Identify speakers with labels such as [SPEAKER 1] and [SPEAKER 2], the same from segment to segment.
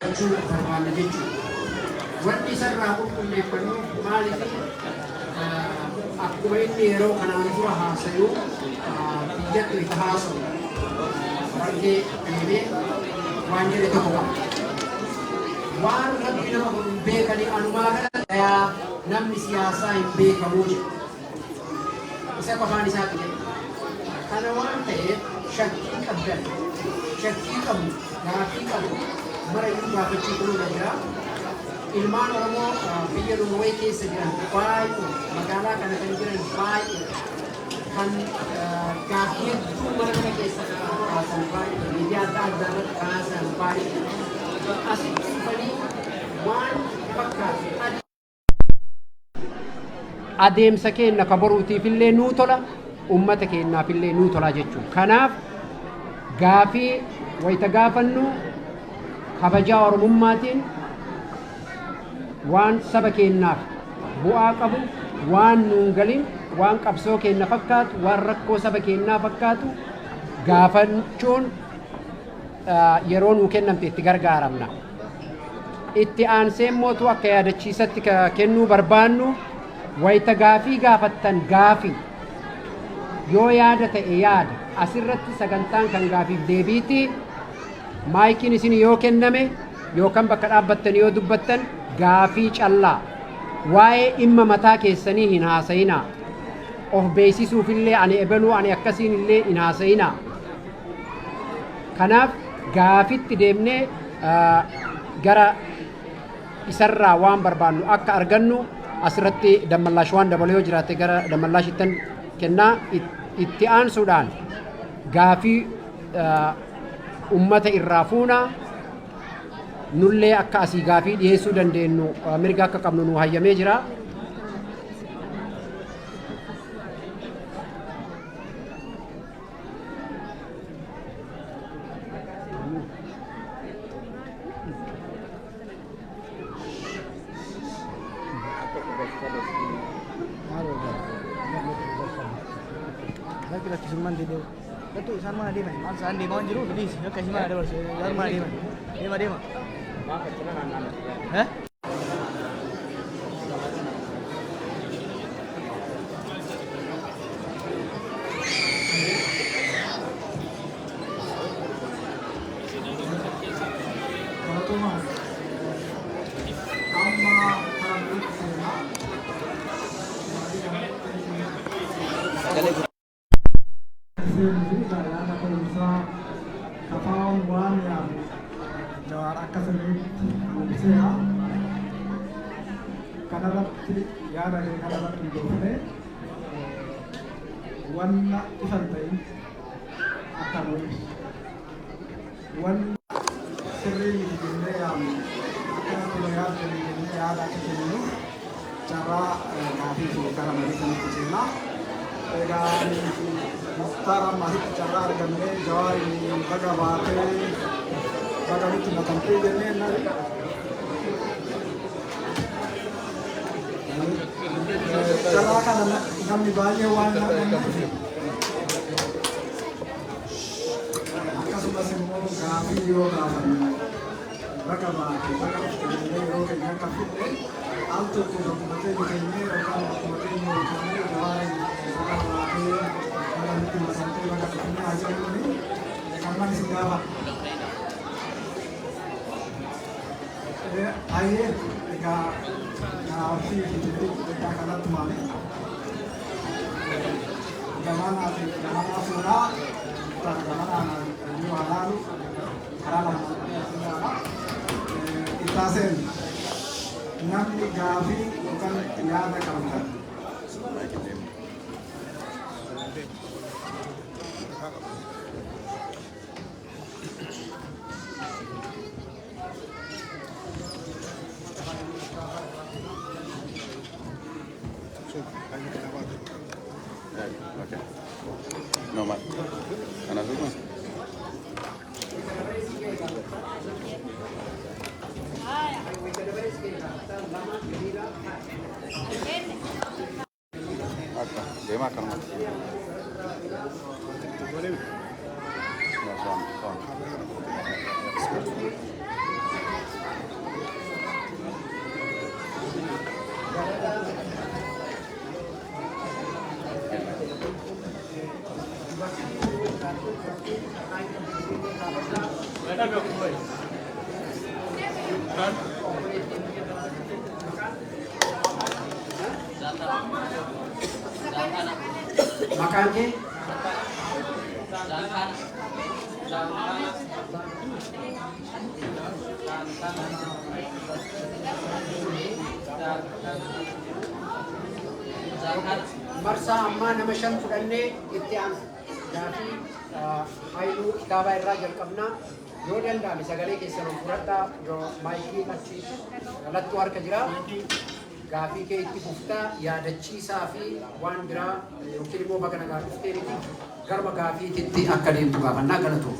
[SPEAKER 1] barbaanna jechuudha. Wanti isarraa qulqulleeffannu maaliif akkuma inni yeroo kanaan dura haasayu biyyattu itti haasawu baay'ee deemee waan jedhe tokko qaba. Waan rabbi nama hin beekanii anumaa kana namni siyaasaa hin beekamuu jedhu. Isa qofaan isaatti jedhu. Kana waan ta'eef shakkii qabdan, shakkii qabnu, gaaffii qabnu mara iyyuu gaafachuu kunuu danda'a. Ilmaan Oromoo biyya Norway keessa jiran baay'ee magaalaa kana kan jiran baay'ee kan gaaffii hedduu mana kana keessa kaasan baay'ee miidiyaa adda addaa irratti kaasan baay'ee asitti dhufanii waan fakkaatu adeemsa keenya ka boruutiif illee nuu tola, ummata keenyaaf illee nuu tola jechuudha. Kanaaf gaaffii wayita gaafannu kabajaa Oromummaatiin waan saba keenyaaf bu'aa qabu, waan nuun galin, waan qabsoo keenya fakkaatu, waan rakkoo saba keenyaa fakkaatu gaafachuun yeroo nuu kennamte itti gargaaramna. Itti aansee mootu akka yaadachiisatti kennuu barbaannu wayita gaafii gaafattan gaafii yoo yaada ta'e yaada asirratti sagantaan kan gaafiif deebiiti. Maayikiin isin yoo kenname yookaan bakka dhaabbattan yoo dubbattan gaafii callaa waa'ee dhimma mataa keessanii hin haasayinaa. Of beeksisuufillee ani ebaluu ani akkasiin illee hin haasayinaa. Kanaaf gaafitti deemnee gara isarraa waan barbaannu akka argannu asirratti dammallaash waan dabalee yoo jiraate gara dammallaashittan kennaa. Itti aansuudhaan gaafii ummata irraa fuunaa nullee akka asii gaafii dhiyeessuu dandeenyu mirga akka qabnu nu hayyamee jira.
[SPEAKER 2] Laki-laki Sulman di dewa. Betul, isaan mana deeman? Maal isaan deemaa jiru? Please, akkasii mana dabarsu. Isaan mana deeman? Deema. Hah?
[SPEAKER 3] Jawar akkasumatti mul'iseera. Kanarratti yaada kee kanarratti hundoofnee wanna ifan ta'in akka nuyi wanna sirrii miti jennee yaadnu akkanatti nu yaadnu jennee yaada akka kennu carraa gaafii fi gara marii sanatti seenaa. Egaa Muktaar ammasitti carraa argannee Jawaariin baga baatee baga nutti makamtee jennee carraa kana namni baay'ee waan naqanneef akkasumas immoo gaafii yoo gaafanne baga baatee baga dhufte yeroo keenya akka fidne al tokko bakkumatee biteenyee yookaan bakkumatee nyaatamee Jawaariin baga baatee baga nutti makamtee baga dhufnee haa jennuuni kan man isin gaafa. Aye, ega gaafii fi deebii kanatti maali? Gamana fuudhaa gamana yoo halaalu karaa lama ittaaseen namni gaafii yookaan yaada qabatan.
[SPEAKER 4] Okay. No más. ¿A nosotros? Acá, de más calma. No, son.
[SPEAKER 1] Makan ke? Marsa amma nama shan fudhanne itti aansa. Gaafii hayluu kitaaba irraa jalqabna. Yoo danda'ame sagalee keessan ol fudhadhaa yoo maayikii achi galattuu harka jira. Gaafii kee itti fuftaa yaadachiisaa fi waan biraa yookiin immoo baga nagaa dhuftee miti garba gaafiitti akka deemtu gaafannaa galatoo.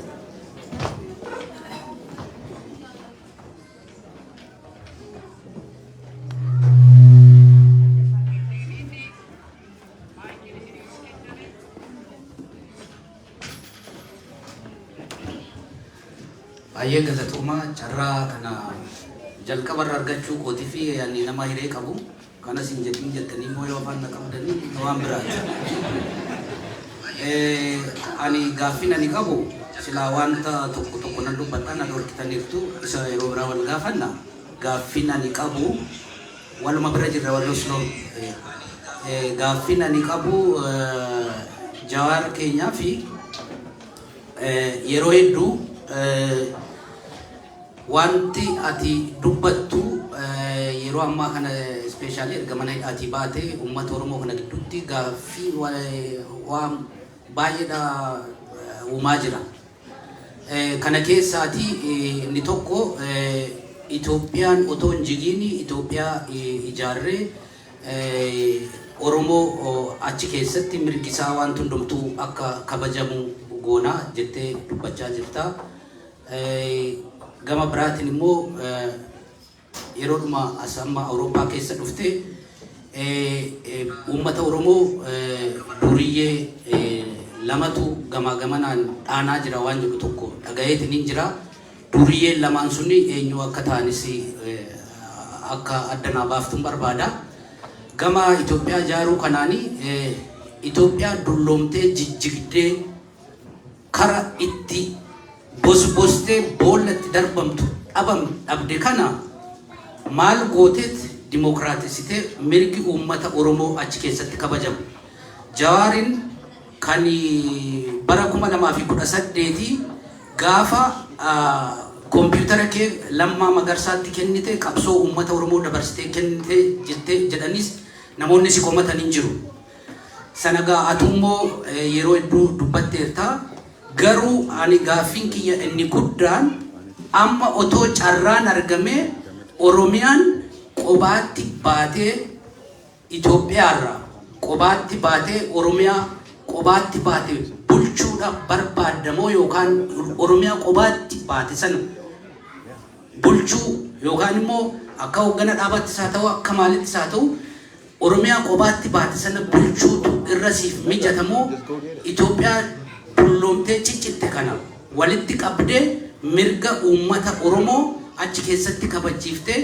[SPEAKER 5] Ayah kata tuma cara kana jalqaba argachuu kootii fi yaani nama hiree qabu kana sinjetin jettanii moo yoo afaan qabdanii waan biraati. Ani gaaffin ani qabu sila wanta tokko nan dubbadha na dorkitaniirtu isa yeroo biraa wal gaafanna. Gaaffin ani qabu waluma bira jirra wallosnoo. Gaaffin ani qabu Jawaar keenyaa fi yeroo hedduu wanti ati dubbattu yeroo ammaa kana especially erga mana hidhaatii baate uummata Oromoo kana gidduutti gaaffii waan baay'eedha uumaa jira. Kana keessaati inni tokko Itoophiyaan otoo hin jigiini Itoophiyaa ijaarree Oromoo achi keessatti mirgisaa waan hundumtuu akka kabajamu goona jettee dubbachaa jirta. Gama biraatiin immoo yeroodhuma as amma Awurooppaa keessa dhufte uummata Oromoo duriyyee lamatu gamaa gamanaan dhaanaa jira waan jedhu tokko dhagayeetiin hin jira. Duriyyeen lamaan sunni eenyu akka ta'anis akka addanaa baaftuun barbaada. Gama Itoophiyaa ijaaruu kanaani Itoophiyaa dulloomtee jijjigdee kara itti bosbostee boollatti darbamtu dhabde kana maal gooteet dimokiraatisitee mirgi uummata Oromoo achi keessatti kabajamu. Jawaarin kan bara 2018 gaafa kompiitara kee Lammaa Magarsaatti kennite qabsoo uummata Oromoo dabarsitee kennite jettee jedhanis namoonni si komatan hin jiru. Sanagaa atummoo yeroo hedduu dubbatteerta. Garuu ani gaaffiin kiyya inni guddaan amma otoo carraan argame Oromiyaan qobaatti baatee Itoophiyaarraa qobaatti baatee Oromiyaa qobaatti baatee bulchuudhaaf barbaadamoo yookaan Oromiyaa qobaatti baate sana bulchuu yookaan immoo akka hoggana dhaabattis haa ta'u akka maalittis haa ta'u Oromiyaa qobaatti baate sana bulchuutu irra siif mijatamoo Itoophiyaa dulloomtee ciccitte kana walitti qabdee mirga uummata Oromoo achi keessatti kabachiiftee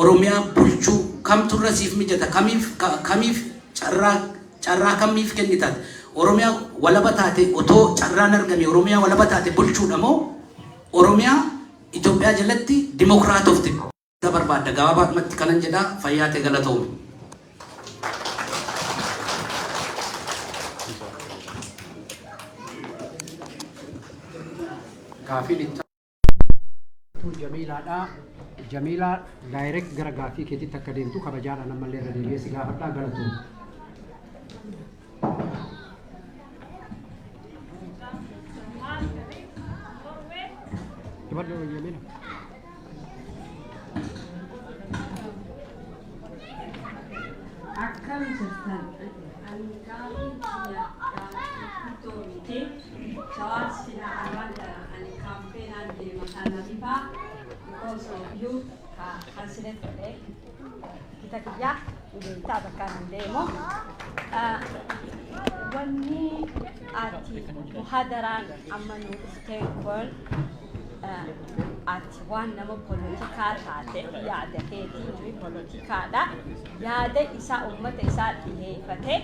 [SPEAKER 5] Oromiyaa bulchuu kamtu irra siif mijata kamiif carraa kamiif kennitat Oromiyaa walaba taate otoo carraan argame Oromiyaa walaba taate bulchuudha moo Oromiyaa Itoophiyaa jalatti dimokiraatofte barbaadda gabaabaadhumatti kanan jedha fayyaa ta'e galatoomi.
[SPEAKER 1] Gaaffiin itti Jamiilaadha. Jamiilaa direct gara gaaffii keetitti akka deemtu kabajaadhaan ammallee irra deebi'ee si gaafadhaa galatoomii.
[SPEAKER 6] Akkam jirtan ani Jawaar sila ani campaign deema kanatiifaa because of you asinet fedhe kita kiyya beektaa bakkaan deemo wanni ati muhadaraan amma nu dhufteen kun ati waan nama politikaa taate yaada keetii politikaadha yaada isaa uummata isaa dhiyeeffate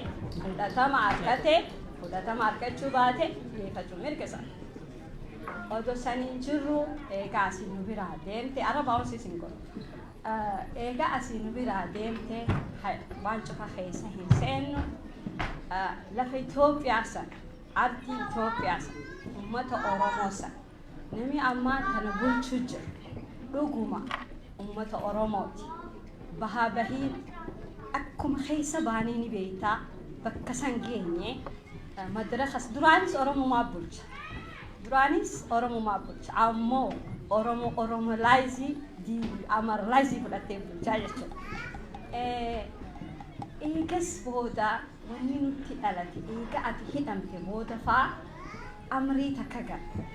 [SPEAKER 6] fudhatama argachuu baate dhiyeeffachuu mirga isaa odo sanin jirru eega asin nu biraa deemte araba hosi singon eega asin nu biraa deemte waan cufa keessa hin seennu lafa Itoophiyaa san ardi Itoophiyaa san ummata Oromoo san nami ammaa tana bulchuu jiru dhuguma ummata Oromooti bahaa bahiin akkuma keessa baanii ni beektaa bakka san geenye madarakas duraanis Oromumaa bulcha duraanis Oromumaa bulcha ammoo Oromolaayizii di Amarlaayizii fudhattee bulchaa jechuudha eegas booda wanni nutti dhalate eega ati hidhamte booda faa amrii takka gara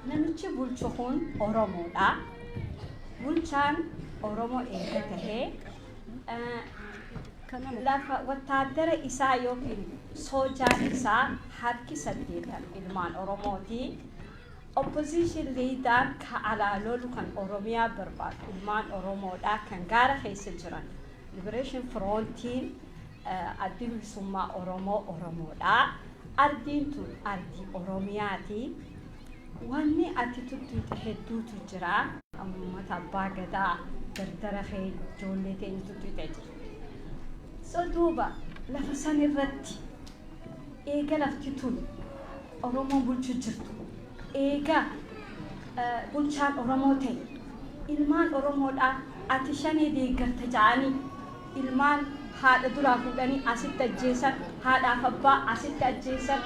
[SPEAKER 6] namichi bulchu kun Oromoodha bulchaan Oromoo eega tahee lafa wattaaddara isaa yookiin soojaan isaa harki 8 ilmaan Oromooti opposition leader ka alaalolu kan Oromiyaa barbaadu ilmaan Oromoodha kan gaara keessa jiran Liberation Frontiin addi bilisummaa Oromoodha ardiin tun ardii Oromiyaati wanni ati tuttuute hedduutu jira ummata abbaa gadaa dardara kee ijoollee keenya tuttuutee jira so duuba lafa san irratti eega lafti tun Oromoon bulchuu jirtu eega bulchaan Oromoo ta'e ilmaan Oromoodha ati shanee deeggarta ja'anii ilmaan haadha duraa fuudhanii asitti ajjeesan haadhaaf abbaa asitti ajjeesan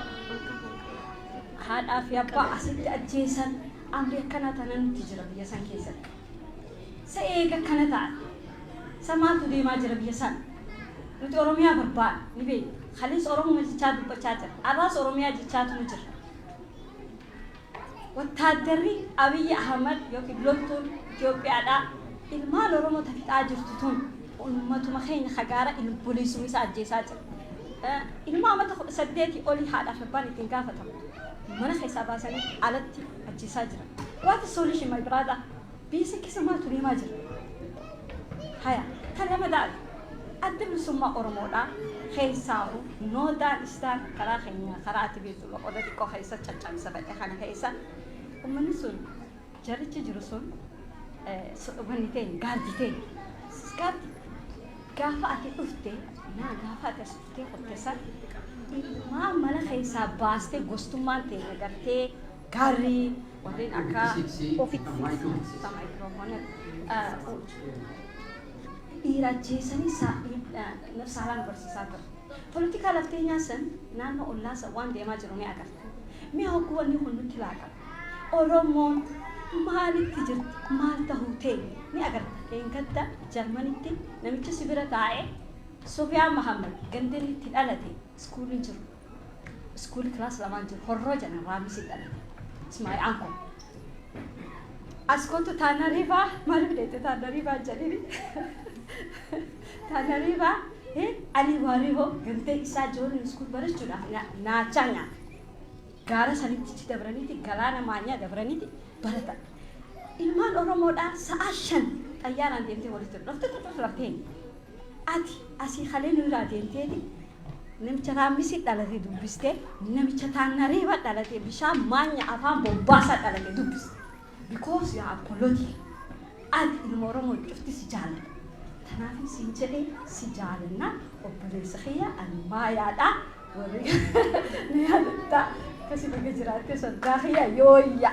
[SPEAKER 6] haadhaaf abbaa asitti ajjeesan amri akkana tana nuti jira biyya san keessatti sa eega kana ta'a samaatu deemaa jira biyya san nuti Oromiyaa barbaada ni beekna kalees Oromoo jechaa dubbachaa jira arraas Oromiyaa jechaatu nu jira wattaaddarri Abiyyi Ahmad yookiin loltuun Itoophiyaadha ilmaan Oromoo fixaa jirtu tun ummatuma keenya khagaara ilbooliisuu isaa ajjeesaa jira ilma amata 8 oli haadhaaf abbaan ittiin gaafatamu mana keessaa baasanii alatti ajjeesaa jira what is solution my brother biisa kisa maatu deemaa jira haya kan ramadaan adda bilisummaa Oromoodha keessaahu noodaan istaan karaa keenya karaa ati beektu loqoda xiqqoo keessa caccabsa badhe kana keessa ummanni sun jarichi jiru sun wanni ta'e gaardii ta'e gaardii gaafa ati dhufte naa gaafa ati as dhuftee qottesan maa mana keessaa baastee gostummaan ta'e agartee gaarrii warreen akka ofitti maayikiroofoonii dhiira ajjeesanii saalaan barsiisaa ture. Politika lafteenyaa san naannoo ollaasa waan deemaa jiru ni agarta. Mee hogguu wanni kun nutti laaqama. Oromoon maalitti jirti maal tahuu ta'e ni agarta. Leengadda Jarmanitti namicha sibira taa'ee Sofiyaan Mahammad gandanitti dhalate iskuulii jiru. Iskuulii kilaas lamaan jiru. Horroo jana raamisi dhalate. Ismaa'il Anko. Askontu Taanariifaa maaliif deette Taanariifaa jedhini. Taanariifaa Ali Waariho gantee isaa ijoolleen iskuul barachuudhaaf naachanga. Gaara sanitti dabraniiti galaana maanyaa dabraniiti baratan. Ilmaan Oromoodhaa sa'a 5 xayyaaraan deemtee walitti dhufte. Ati asii halee nurraa deemteeti namicha raamisi dhalate dubbiste namicha Taanariifaa dhalate bishaan maanya afaan bobbaasaa dhalate dubbiste. Because you are political. Ati ilma Oromoo cufti si jaalladha. Tanaaf siin jedhee si jaalanna obboleessa kiyya ani maayaadha warri ni yaadatta kasi baga jiraatte soddaa kiyya yooyya.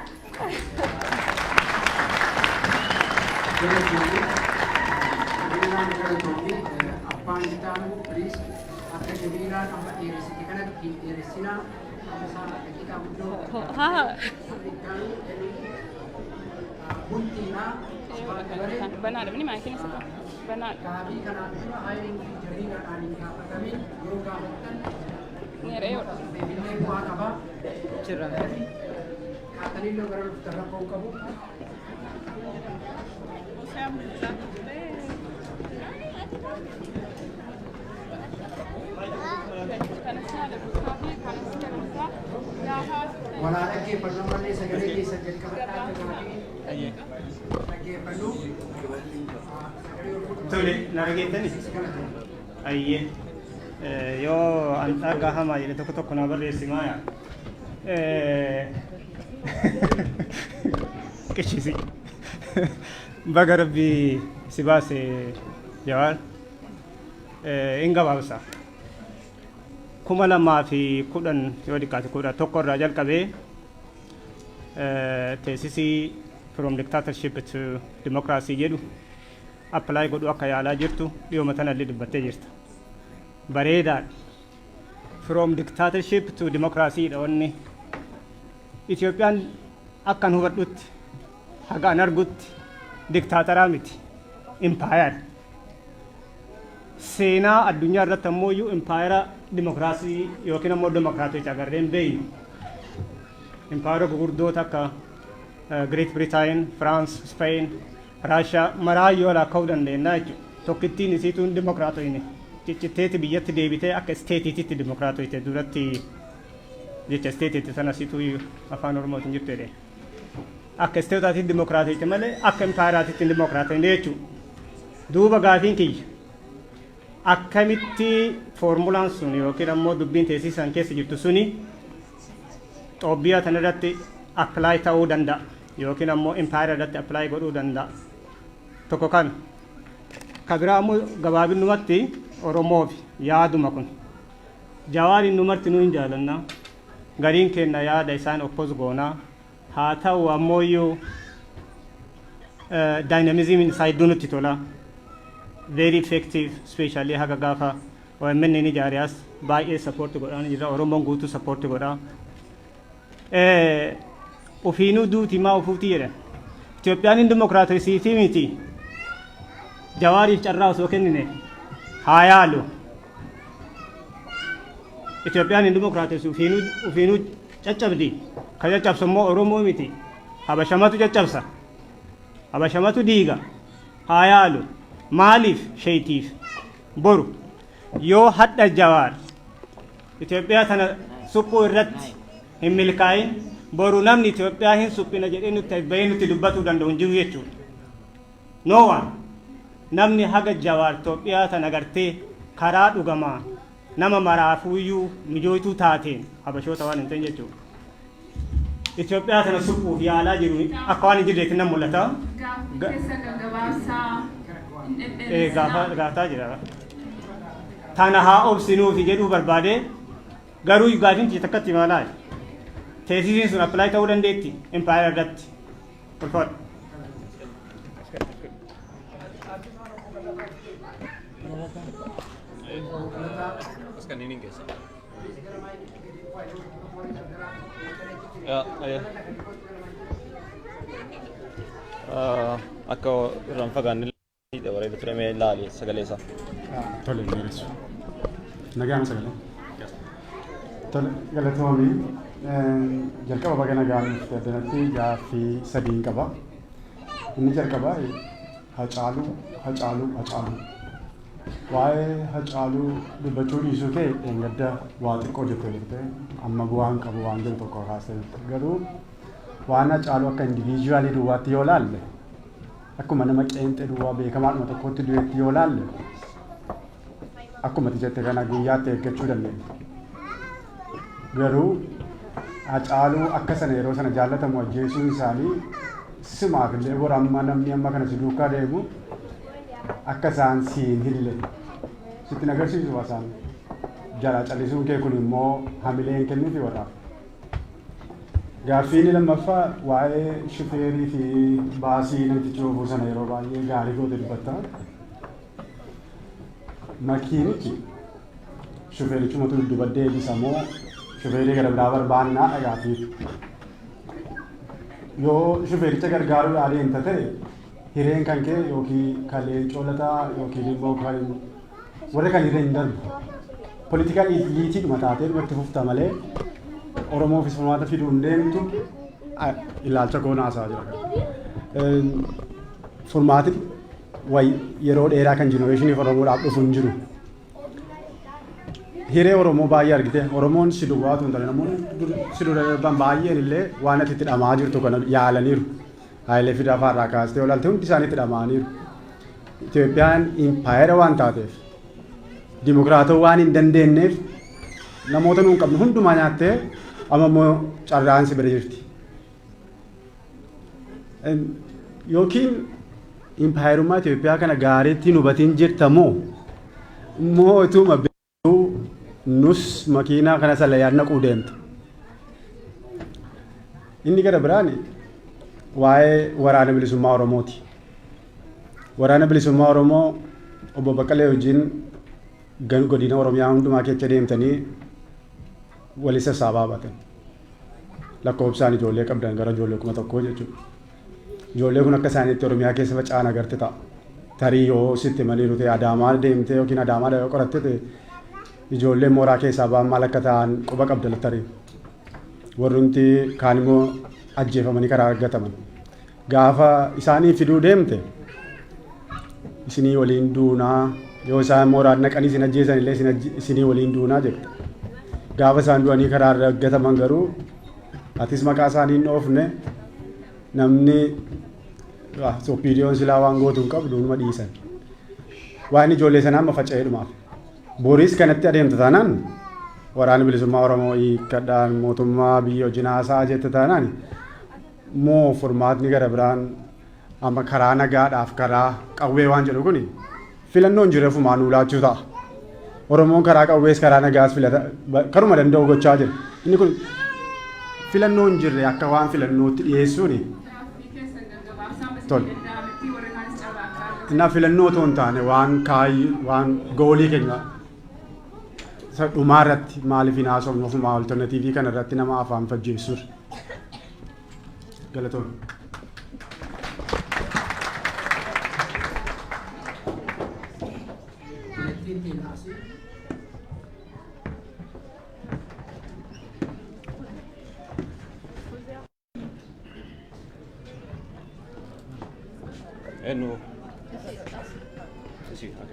[SPEAKER 1] Abbaan gitaanu please akka jabiiraan amma dheeressite kanatti dheeressinaa amma isaa daqiiqaa guddoo buntiinaa
[SPEAKER 7] Benar, ini makin satu. Benar.
[SPEAKER 1] kami kanaan dura haaliin jabiiraadhaan hin gaafatamin yeroo gaafattan
[SPEAKER 7] Ini reo.
[SPEAKER 1] deebilee bu'aa qaba.
[SPEAKER 2] Cirra.
[SPEAKER 1] Kaatanillee gara dhuftan rakkoo qabu. Walaa dhaggeeffannoo malee sagalee keessa jalqabadhaa gaarii dhaggeeffannu.
[SPEAKER 8] Tole, nageettani? Ayyee. Yoo an dhagaa hamaa jedhe tokko tokko na barreessi maaya. xiqqeessisi. Baga rabbii si baase Jawaar. In gabaabsa. 2010 yoo xiqqaate 11 irraa jalqabee teessisii from dictatorship to democracy jedhu apply godhu akka yaalaa jirtu dhiyooma tanallee dubbattee jirta. Bareedaadha. From dictatorship to democracy dha wanni Itoophiyaan akkan hubadhutti haga an argutti diktaataraa miti empire seenaa addunyaa irratti ammoo iyyuu empire dimokiraasii yookiin ammoo dimokiraatota agarreen beeynu empire gurguddoota akka Great Britain, France, Spain, Russia maraa yoo lakkaa'uu dandeenya jechuudha. Tokkittiin isiituun dimokiraatonni ciccitteeti biyyatti deebitee akka isteetiititti dimokiraatota duratti jecha isteetiitti sana isiituu afaan Oromootiin jirtu jedhee. Akka isteetaatitti dimokiraatota malee akka empayiraatitti dimokiraatota jechuudha. Duuba gaafiin kiyya akkamitti foormulaan sun yookiin ammoo dubbiin teessisaan keessa jirtu suni Xoobbiyaa tanarratti apply ta'uu danda'a yookiin ammoo empire irratti apply godhuu danda'a. Tokko kana. Ka biraa ammoo gabaabinumatti Oromoof yaaduma kun. Jawaariin numarti nu hin jaalanna. Gariin kenna yaada isaan oppos goonaa. Haa ta'u ammoo iyyuu dynamism saayidduu nutti tola. Very effective, especially haga gaafa OMN ni jaariyaas baay'ee support godhaan jira. Oromoon guutuu support godhaa. Ufiinuu duuti maa ufuuti jedhan. Itoophiyaan hin dimokiraatisiitii miti. Jawaariif carraa osoo kennine haa yaalu. Itoophiyaan hin dimokiraatisi ufiinuu caccabdi. Ka caccabsu immoo Oromoo miti. Habashamatu caccabsa. Habashamatu diiga. Haa yaalu. Maaliif sheetiif boru yoo hadha Jawaar Itoophiyaa tana suphuu irratti hin milkaa'in boru namni Itoophiyaa hin suphina jedhee nutti bahee nutti dubbatuu danda'u hin jiru jechuudha. No one namni haga Jawaar Itoophiyaa tana agartee karaa dhugamaa nama maraafuuyyuu mijootuu taateen habashoota waan hin ta'in jechuudha. Itoophiyaa tana suphuuf yaalaa jiru akka waan hin jirreetti nan mul'ata. Gaataa jira. Tana haa obsinuufi jedhuu barbaade garuu gaafiin kiyya takkatti maalaa teessisiin sun apply ta'uu dandeetti empire irratti. Ulfaadha.
[SPEAKER 9] Akka irraan fagaanne dabareetu ture mee ilaali sagalee isaa.
[SPEAKER 10] Tole dheeressu. Nagaan sagalee. Tole galatoomii jalqaba baga nagaan nuuf addanatti gaaffii sadiin qaba. Inni jalqabaa Hacaaluu. Waa'ee Hacaaluu dubbachuu dhiisuu kee gadda waa xiqqoo jettee turte amma bu'aan qabu waan jiru tokko kaasee garuu waan Hacaaluu akka indiviijuwaalii duwwaatti yoo laalle akkuma nama qeenxee duwwaa beekamaadhuma tokkotti du'eetti yoo laalle akkuma jette kana guyyaatti eeggachuu dandeenya. Garuu Hacaaluu akka sana yeroo sana jaallatamu ajjeesuun isaanii simaaf illee bora amma namni amma kana si duukaa deemu akka isaan siin hille sitti agarsiisu isaan jala callisuun kee kun immoo hamileen kennuufi warraaf. Gaaffiin lammaffaa waa'ee shufeerii fi baasii namtichi oofuu sana yeroo baay'ee gaarii goote dubbatta. Makiinichi shufeerichumatu dudduba deebisa moo shufeerii gara biraa barbaannaa dhagaatiif. Yoo shufeericha gargaaruu adeemta ta'e hireen kan kee yookiin kalee coolataa yookiin immoo kan warra kan hireen darbu. Politikaal liitiidhuma taatee dhumatti fufta malee Oromoofis furmaata fiduu hin deemtu ilaalcha goona haasaa jira. Furmaati yeroo dheeraa kan jenereeshinii Oromoodhaaf dhufu hin jiru. Hiree Oromoo baay'ee argite Oromoon si duwwaatu hin taane namoonni si duwwaan baay'een illee waan ati itti dhamaa jirtu kana yaalaniiru. Haayilee fidaa faarraa kaastee olaalte hundi isaanii itti dhamaaniiru. Itoophiyaan impaayera waan taateef dimokiraatoo waan hin dandeenyeef namoota nuun qabnu hundumaa nyaattee amma immoo carraan si bira jirti. yookiin impaayirummaa Itoophiyaa kana gaariitti nu batiin jirtamoo moo ituma beekuu nus makiinaa kana sala yaadnaquu deemtu. Inni gara biraan waa'ee waraana bilisummaa Oromooti. Waraana bilisummaa Oromoo obbo Baqqalee wajjin godina Oromiyaa hundumaa keessa deemtanii walisa saabaa baatan. Lakkoofsaan ijoollee qabdan gara ijoollee 1,000 jechuudha. Ijoollee kun akka isaaniitti Oromiyaa keessa faca'an agarte ta'a. Tarii yoo sitti malee dhufee Adaamaa deemtee yookiin Adaamaa yoo qoratte ijoollee mooraa keessaa ba'an maal akka ta'an quba qabda tarii. Warrumti kaan immoo ajjeefamanii karaa argataman. Gaafa isaanii fiduu deemte isinii waliin duunaa yoo isaan mooraan naqanii isin ajjeesan illee isinii waliin duunaa jette. Gaafa isaan du'anii karaa argataman garuu atis maqaa isaanii hin dhoofne namni oppiidiyoon silaa waan gootu hin qabdu numa dhiisan. Waan ijoollee sanaa amma faca'ee dhumaaf. Boriis kanatti adeemta taanaan waraana bilisummaa Oromoo hiikkadhaan mootummaa biyya wajjin haasaa jette taanaan moo furmaatni gara biraan amma karaa nagaadhaaf karaa qawwee waan jedhu kuni filannoon jiru fumaan ulaachuu ta'a. Oromoon karaa qawwees karaa nagaas filata karuma danda'u gochaa jira. Inni kun filannoon jirre akka waan filannootti dhiyeessuuni. Tole. Innaa filannoo otoo hin taane waan goolii keenya dhumaa irratti maaliif hin haasofnu ofuma alternatiivii kana irratti nama afaan fajjeessuudha. Galatoon.
[SPEAKER 9] No. Sì, ok.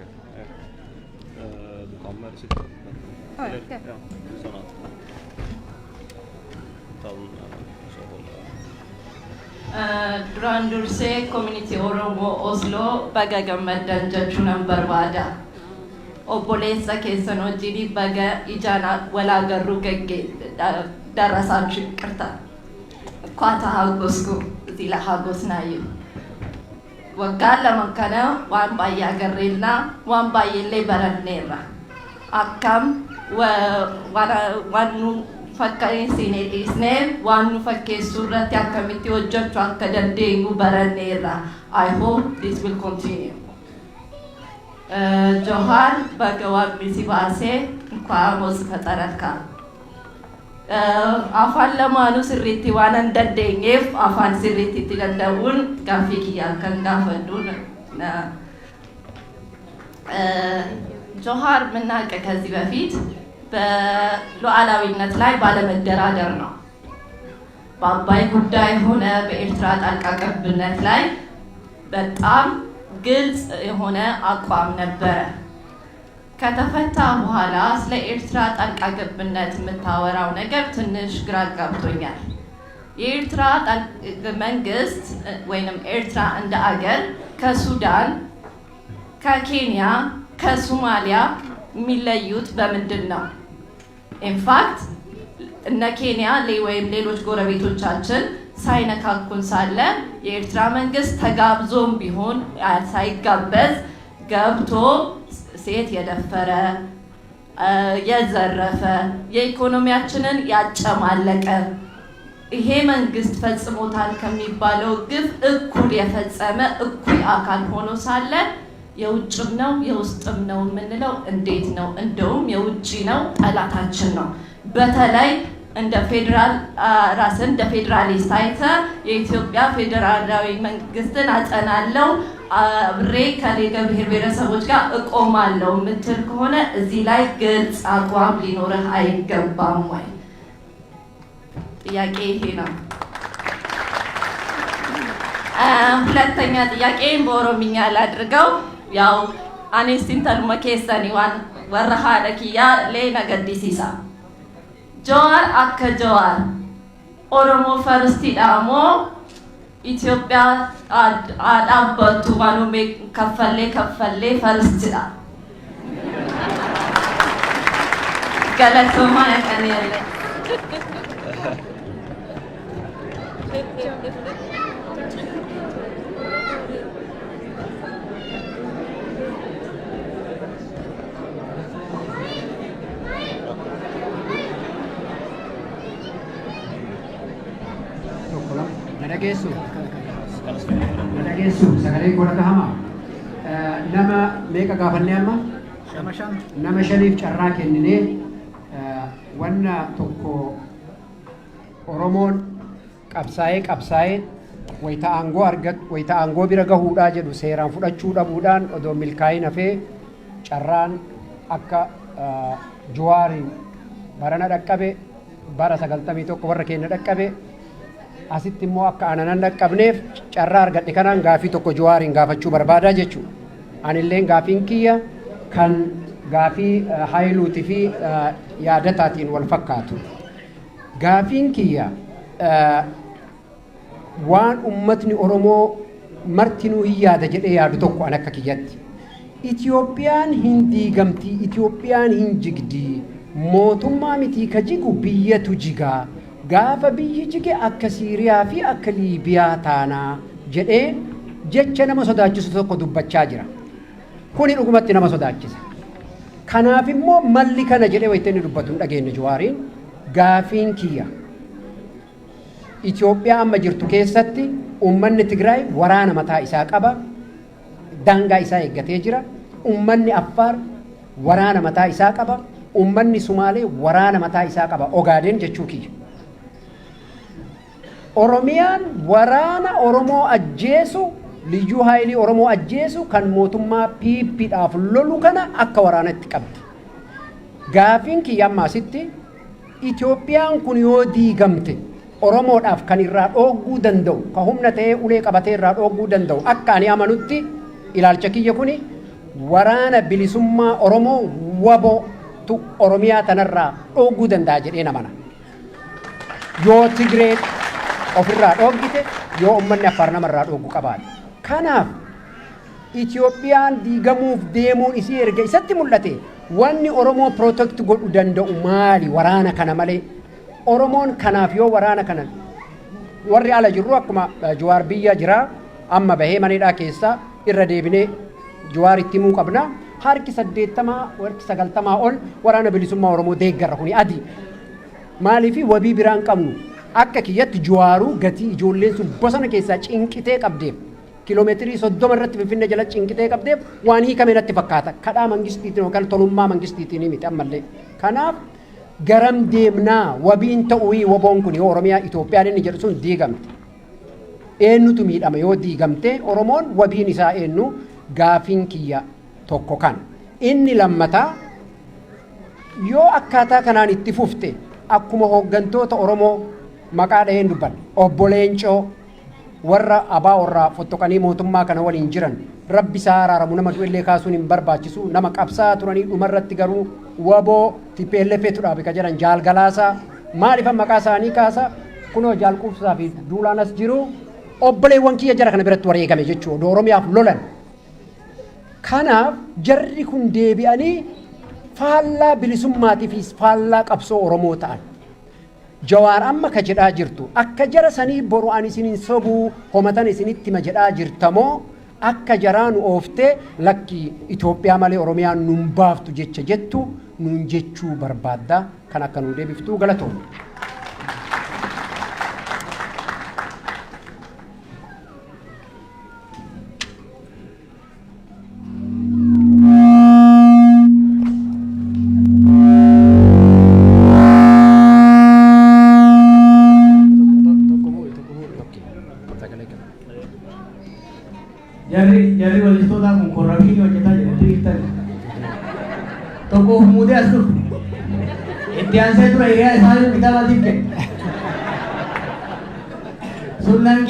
[SPEAKER 9] Du kommer sitta.
[SPEAKER 7] Ja, okej.
[SPEAKER 9] Ja, sådana. Så håller.
[SPEAKER 6] Duraan dursee community Oromoo Oslo baga gammaddan jechuun barbaada. Obboleessa keessan wajjin baga ijaan walaa garuu darasaችሁ ይቅርታ ኳታ ሀጎስኩ እዚህ ለሀጎስናዩ waggaa lama kana waan baay'ee agarreerra waan baay'eellee baranneerra akkam waan nu fakkeessinee dhiisnee waan nu fakkeessuu irratti akkamitti hojjechuu akka dandeenyu baranneerra. I hope this will continue. Johar baga Waaqni si baasee እንኳን ፈጠረካ afaan lamaanuu sirriitti waan hin dandeenyeef afaan sirriitti itti danda'uun gaaffii kiyyaa kan gaafadhuun ጆሃር የምናውቀው ከዚህ በፊት በሉዓላዊነት ላይ ባለመደራደር ነው። በአባይ ጉዳይ ሆነ በኤርትራ ጣልቃ ገብነት ላይ በጣም ግልጽ የሆነ አቋም ነበረ። ከተፈታ በኋላ ስለ ኤርትራ ጣልቃ ገብነት የምታወራው ነገር ትንሽ ግራ ጋብቶኛል። የኤርትራ መንግስት ወይንም ኤርትራ እንደ አገር ከሱዳን፣ ከኬንያ፣ ከሶማሊያ የሚለዩት በምንድን ነው? ኢንፋክት እነ ኬንያ ወይም ሌሎች ጎረቤቶቻችን ሳይነካኩን ሳለ የኤርትራ መንግስት ተጋብዞም ቢሆን ሳይጋበዝ ገብቶ ሴት የደፈረ የዘረፈ የኢኮኖሚያችንን ያጨማለቀ ይሄ መንግስት ፈጽሞታል ከሚባለው ግፍ እኩል የፈጸመ እኩል አካል ሆኖ ሳለ የውጭም ነው የውስጥም ነው የምንለው እንዴት ነው? እንደውም የውጭ ነው ጠላታችን ነው። በተለይ እንደ ፌደራል ራስን እንደ ፌደራሊስት አይተ የኢትዮጵያ ፌደራላዊ መንግስትን አጸናለው አብሬ ከሌላ ብሔር ብሔረሰቦች ጋር እቆማለሁ የምትል ከሆነ እዚህ ላይ ግልጽ አቋም ሊኖርህ አይገባም ወይ? ጥያቄ ይሄ ነው። ሁለተኛ ጥያቄን በኦሮምኛ ላድርገው። ያው አኔስቲን ተልመ ኬሰኒ ዋን ወረሃ ለኪያ ሌና ገዲሲሳ ጆዋር አከ ጆዋር ኦሮሞ ፈርስቲ ዳሞ ኢትዮጵያ አዳበቱ ዋኑሜ ከፈሌ ፈርስቲዳ ገለቶማ ያቀኔለ
[SPEAKER 1] dhageessu sagalee godha gahamaa nama meeqa gaafannee amma nama shaniif carraa kenninee wanna tokko Oromoon qabsaa'ee wayita aangoo bira gahuudhaa jedhu seeraan fudhachuu dhabuudhaan odoo milkaa'in hafee carraan akka Jawaariin barana dhaqqabe bara 91 warra keenya dhaqqabe asitti immoo akka ananan dhaqqabneef carraa argadhe kanaan gaafii tokko Jawaariin gaafachuu barbaadaa jechuudha. Anilleen gaafiin kiyya kan gaafii Haayiluutii fi yaadataatiin wal fakkaatu. Gaafiin kiyya waan ummatni Oromoo martinuu hin yaada jedhee yaadu tokko an akka kiyyatti. Itiyoophiyaan hin diigamtii, Itiyoophiyaan hin jigdii, mootummaa mitii ka jigu biyyatu jigaa. Gaafa biyyi jige akka Siiriyaa fi akka Liibiyaa taanaa jedhee jecha nama sodaachisu tokko dubbachaa jira. Kuni dhugumatti nama sodaachisa. Kanaaf immoo malli kana jedhee wayita inni dubbatu hin dhageenye Jawaariin gaafiin kiyya. Itoophiyaa amma jirtu keessatti uummanni Tigraay waraana mataa isaa qaba. Daangaa isaa eeggatee jira. Uummanni Affaar waraana mataa isaa qaba. Uummanni Sumaalee waraana mataa isaa qaba. Ogaadeen jechuu kiyya. Oromiyaan waraana Oromoo ajjeesu liyyuu haayilii Oromoo ajjeesu kan mootummaa PP'dhaaf lolu kana akka waraanatti qabdi. Gaafiin kiyya amma asitti Itoophiyaan kun yoo diigamte Oromoodhaaf kan irraa dhooguu danda'u, ka humna ta'ee ulee qabatee irraa dhooguu danda'u akka ani amanutti ilaalcha kiyya kuni waraana bilisummaa Oromoo WBOtu Oromiyaa tanarraa dhooguu danda'a jedhee namana. Yoo Tigreen ofirraa dhoogite, yoo uummanni Affaar namarraa dhooguu qabaate. Kanaaf Itoophiyaan diigamuuf deemuun isii erga isatti mul'ate wanni Oromoo protect godhu danda'u maali waraana kana malee? Oromoon kanaaf yoo waraana kana warri ala jirru akkuma Jawaar biyya jira amma bahee maneedhaa keessa irra deebinee Jawaaritti himuu qabna. Harki 80 warki 90 ol waraana bilisummaa Oromoo deeggarra kuni adii. Maaliif wabii biraan qabnu akka kiyyatti Jawaaruu gatii ijoolleen sun bosona keessaa cinqitee qabdeef kiiloomeetirii 30 irratti Finfinnee jala cinqitee qabdeef waan hiikame natti fakkaata. Kadhaa mangistiitiin yookaan tolummaa mangistiitiin miti ammallee. Kanaaf garam deemnaa wabiin ta'uu WBOn kun yoo Oromiyaa Itoophiyaan inni jedhu sun diigamte. Eenyutu miidhama yoo diigamte Oromoon wabiin isaa eenyu gaafiin kiyya tokko kan. Inni lammataa yoo akkaataa kanaan itti fufte akkuma hooggantoota Oromoo maqaa dhaheen dubban obbo Leencoo warra abaa warraa fottoqanii mootummaa kana waliin jiran rabbi isaa araaramu nama du'ellee kaasuun hin barbaachisu nama qabsaa turanii dhumarratti garuu WBO TPLF tudhaabe ka jedhan jaalgalaasaa maaliif maqaa isaanii kaasa kunoo jaalquubsaa fi duulaanas jiru obboleewwan kiyya jara kana biratti wareegame jechuudha Oromiyaaf lolan. Kanaaf jarri kun deebi'anii faallaa bilisummaatii fi faallaa qabsoo Oromoo ta'an. Jawaar amma ka jedhaa jirtu akka jara sanii boru ani isinin sobuu homatan isinitti ma jedhaa jirtamoo akka jaraan ooftee lakki Itoophiyaa malee Oromiyaan nun baaftu jecha jettu nun jechuu barbaadda kan akka nu deebiftuu galatoomne.
[SPEAKER 2] Jarri walistoota kun korrabii hojjetaa jedhanii ibsan. Tokko muudee as dhufu. Itti aansee tura hiriyaa isaanii kitaabatiif kenne. Sunnan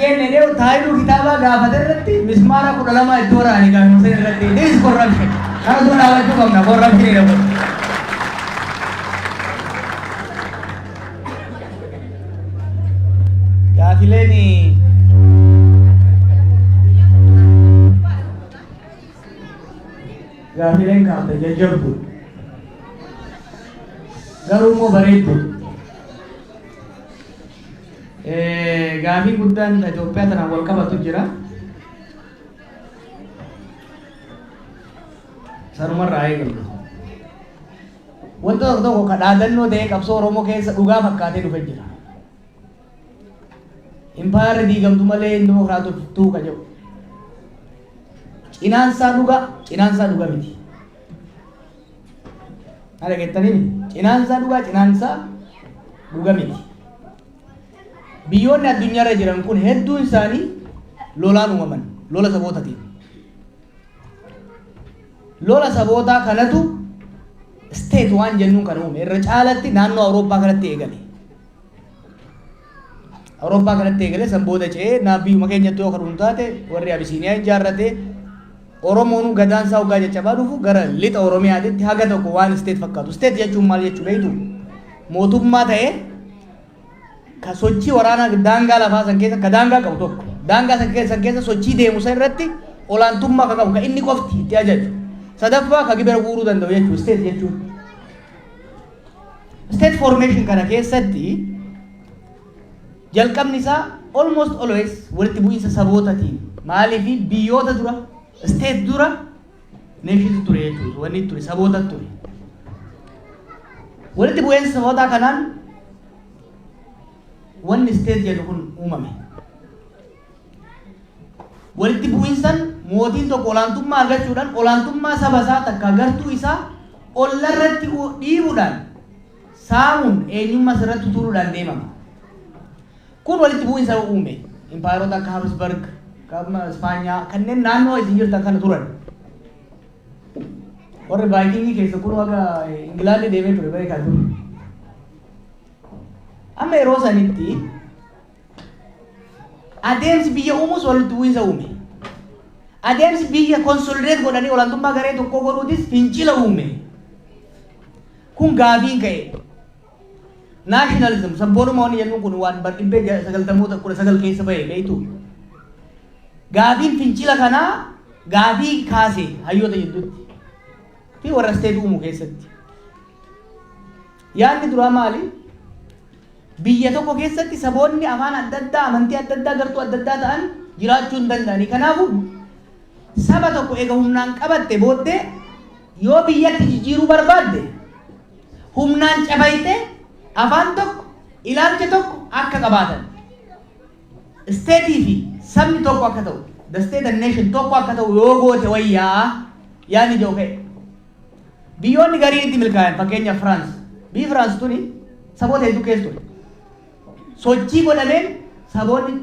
[SPEAKER 2] geenne dhee taayiluu kitaabaa gaafate irratti mismaara 12 iddoo waraanii gaafate irratti this corruption. Kana sun dhaabachuu qabna corruption jedhamu. Gaafileen gaafileen kaafte jajjabdu garuu immoo bareeddu gaafii guddaan Itoophiyaa tanaan wal qabatu jira sanumarraa eegalu wanta tokko tokko ka dhaadannoo ta'ee qabsoo Oromoo keessa dhugaa fakkaatee dhufe jira hin empire diigamtu malee dimokiraatoftuu ka jedhu. Cinaansaa dhugaa miti. Ada kettaniin cinaansaa dhugaa miti. Biyyoonni addunyaarra jiran kun hedduun isaanii lolaan uumaman, lola sabootatiin. Lola sabootaa kanatu state waan jennuun kan uume irra caalatti naannoo Awurooppaa kanatti eegale. Awurooppaa kanatti eegale san booda ce'ee biyyuma keenyatti yoo kan taate warri Abisiiniyaa ijaarrate Oromoon gadaan isaa hoggaa caccabaa dhufu gara lixa Oromiyaatti haga tokko waan state fakkaatu. State jechuun maal jechuu beektu? Mootummaa ta'ee ka sochii waraanaa daangaa lafaa san keessa ka daangaa qabu tokko. Daangaa san keessa sochii deemu san irratti olaantummaa ka qabu ka inni qofti itti ajaju. Sadaffaa ka gibira guuruu danda'u jechuu state jechuun. State formation kana keessatti jalqabni isaa almost always walitti bu'iinsa sabootatiin. Maaliif biyyoota dura state dura nation ture jechuudha. Wanni ture saboota ture. Walitti bu'iinsa sabootaa kanaan wanni state jedhu kun uumame. Walitti bu'iinsan mootiin tokko olaantummaa argachuudhaan olaantummaa saba isaa takka gartuu isaa ollarratti dhiibuudhaan saamuun eenyummaa irratti turuudhaan deemama. Kun walitti bu'iinsa uume. Impaayerota akka Habsburg, akka Ispaanyaa kanneen naannoo isin jirtan kana turan. Warri Vaayikingii keessa kun akka Ingilaandi deemee ture beekaa ture. Amma yeroo sanitti adeemsi biyya uumuus walitti bu'iinsa uume. Adeemsi biyya konsolidate godhanii olaantummaa garee tokkoo godhuutis fincila uume. Kun gaafiin ka'e. Nationalism sabboonuma waan jennuun kun waan bardibbee 1919 keessa ba'e beektu. Gaafiin fincila kanaa gaafii kaase hayyoota jidduutti fi warra state uumuu keessatti. Yaadni duraa maali? Biyya tokko keessatti saboonni afaan adda addaa, amantii adda addaa, gartuu adda addaa ta'an jiraachuu hin danda'ani. Kanaafuu saba tokko eega humnaan qabatte booddee yoo biyyatti jijjiiruu barbaadde humnaan cabayte afaan tokko, ilaalcha tokko akka qabaatan. Steetii fi sabni tokko akka ta'u, the state and nation tokko akka ta'u yoo goote wayyaa yaani joo ka'e. Biyyoonni gariin itti milkaa'an fakkeenyaaf France. Biyyi France tuni saboota hedduu keessa ture. Sochii godhameen saboonni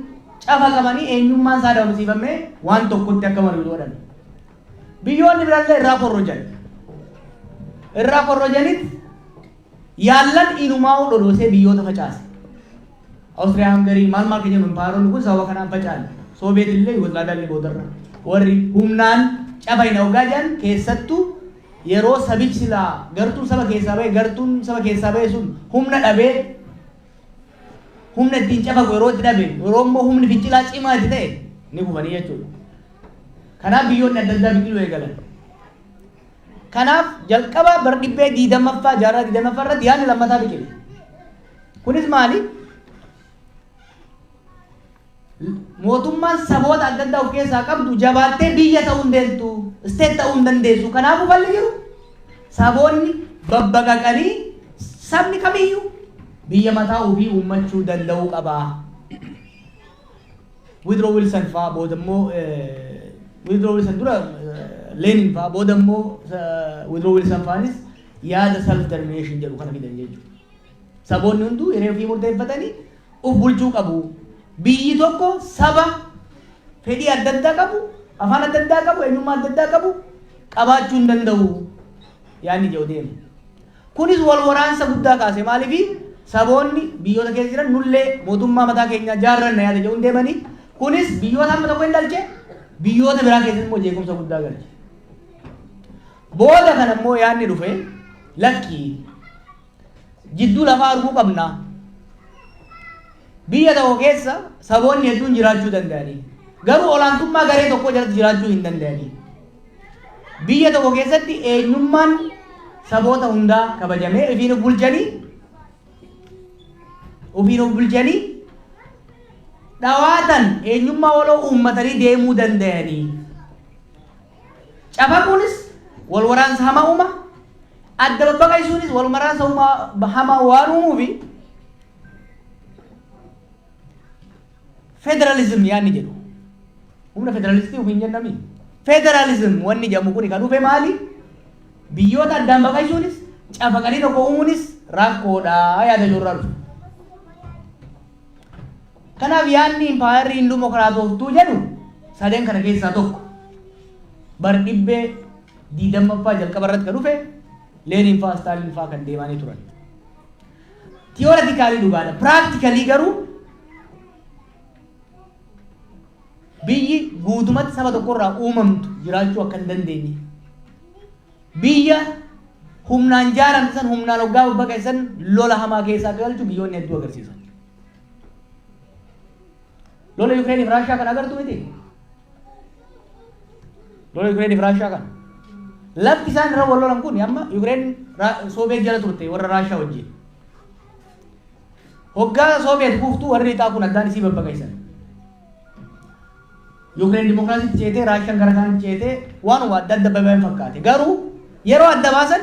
[SPEAKER 2] cafa qabanii eenyummaan isaa dhabamsiifamee waan tokkotti akka malu godhan. Biyyoonni biraallee irraa korrojan. Irraa korrojanitti yaallan inumaa dhodhoosee biyyoota facaase. Awustiriyaa, Hangarii, maal keenya impaayeronni kun sababa kanaan faca'an. Sooviyeet illee Yugoslaaviyaan boodarra. Warri humnaan cafa hin hoggaa jedhan keessattuu yeroo sabichi silaa gartuun saba keessaa ba'e sun humna dhabee humna ittiin cafagu yeroo itti dhabe yeroo immoo humni fincilaa cimaa itti ta'e ni kufanii jechuudha. Kanaaf biyyoonni adda addaa biqiluu eegalan. Kanaaf jalqaba bardibbee 20ffaa jaarraa 20ffaa irratti yaadni lammataa biqile. Kunis maali? Mootummaan saboota adda addaa of keessaa qabdu jabaattee biyya ta'uu hin deessu, state ta'uu hin dandeessu. Kanaafuu balli jiru saboonni babbaqaqanii sabni kamiyyuu biyya mataa ofii uummachuu danda'uu qaba. Woodrow Wilson fa'aa booda immoo Woodrow Wilson dura Lenin fa'aa booda immoo Woodrow Wilson fa'aanis yaada self determination jedhu kana fidan jechuudha. Saboonni hunduu hiree ofii murteeffatanii of bulchuu qabu. Biyyi tokko saba fedhii adda addaa qabu, afaan adda addaa qabu, eenyummaa adda addaa qabu qabaachuu hin danda'u yaadni jedhu deema. Kunis wal waraansa guddaa kaase maaliif saboonni biyyoota keessa jiran nullee mootummaa mataa keenyaa jaarranna yaada jedhuun deemanii kunis biyyoota amma tokko hin dhalche biyyoota biraa keessatti immoo jeequmsa guddaa galche. Booda kana immoo yaadni dhufe lakkii jidduu lafaa arguu qabna. Biyya tokko keessa saboonni hedduun jiraachuu danda'anii garuu olaantummaa garee tokko jalatti jiraachuu hin danda'anii. Biyya tokko keessatti eenyummaan saboota hundaa kabajamee ofiin of bulchanii dhawaatan eenyummaa waloo uummatanii deemuu danda'anii. Cafaquunis wal waraansa hamaa uuma, adda babbaqaysuunis wal waraansa hamaa waan uumuufi federalism yaani jedhu. Humna federalistii ufiin jennami. Federalism wanni jedhamu kuni kan dhufe maali? Biyyoota addaan baqachuunis cafaqanii tokko uumuunis rakkoodha yaada jirra dhufe. Kanaaf yaadni impaayariin dimokiraatoftuu jedhu sadeen kana keessaa tokko. Bar dhibbee diidammaffaa jalqaba irratti kan dhufe Leeniin faa Staaliin faa kan deemanii turan. Tiyooritikaalii dhugaadha. Piraaktikalii garuu biyyi guutumatti saba tokkorraa uumamtu jiraachuu akka hin dandeenye. Biyya humnaan jaaramte san humnaan hoggaa babbaqeessan lola hamaa keessaa akka galchu biyyoonni hedduu agarsiisan. Lola Yukireeniif Raashiyaa kan agartu miti. Lola Yukireeniif Raashiyaa kan. Lafti isaan irra wal lolan kun amma Yukireen Soobeet jala turte warra Raashiyaa wajjin. Hoggaa Soobeet kuuftuu warri lixaa kun addaan isii babbaqeessan. Yukireen dimokiraasiitti ceetee Raashiyaan gara kaanitti ceetee waanuma adda adda babaan fakkaate. Garuu yeroo adda baasan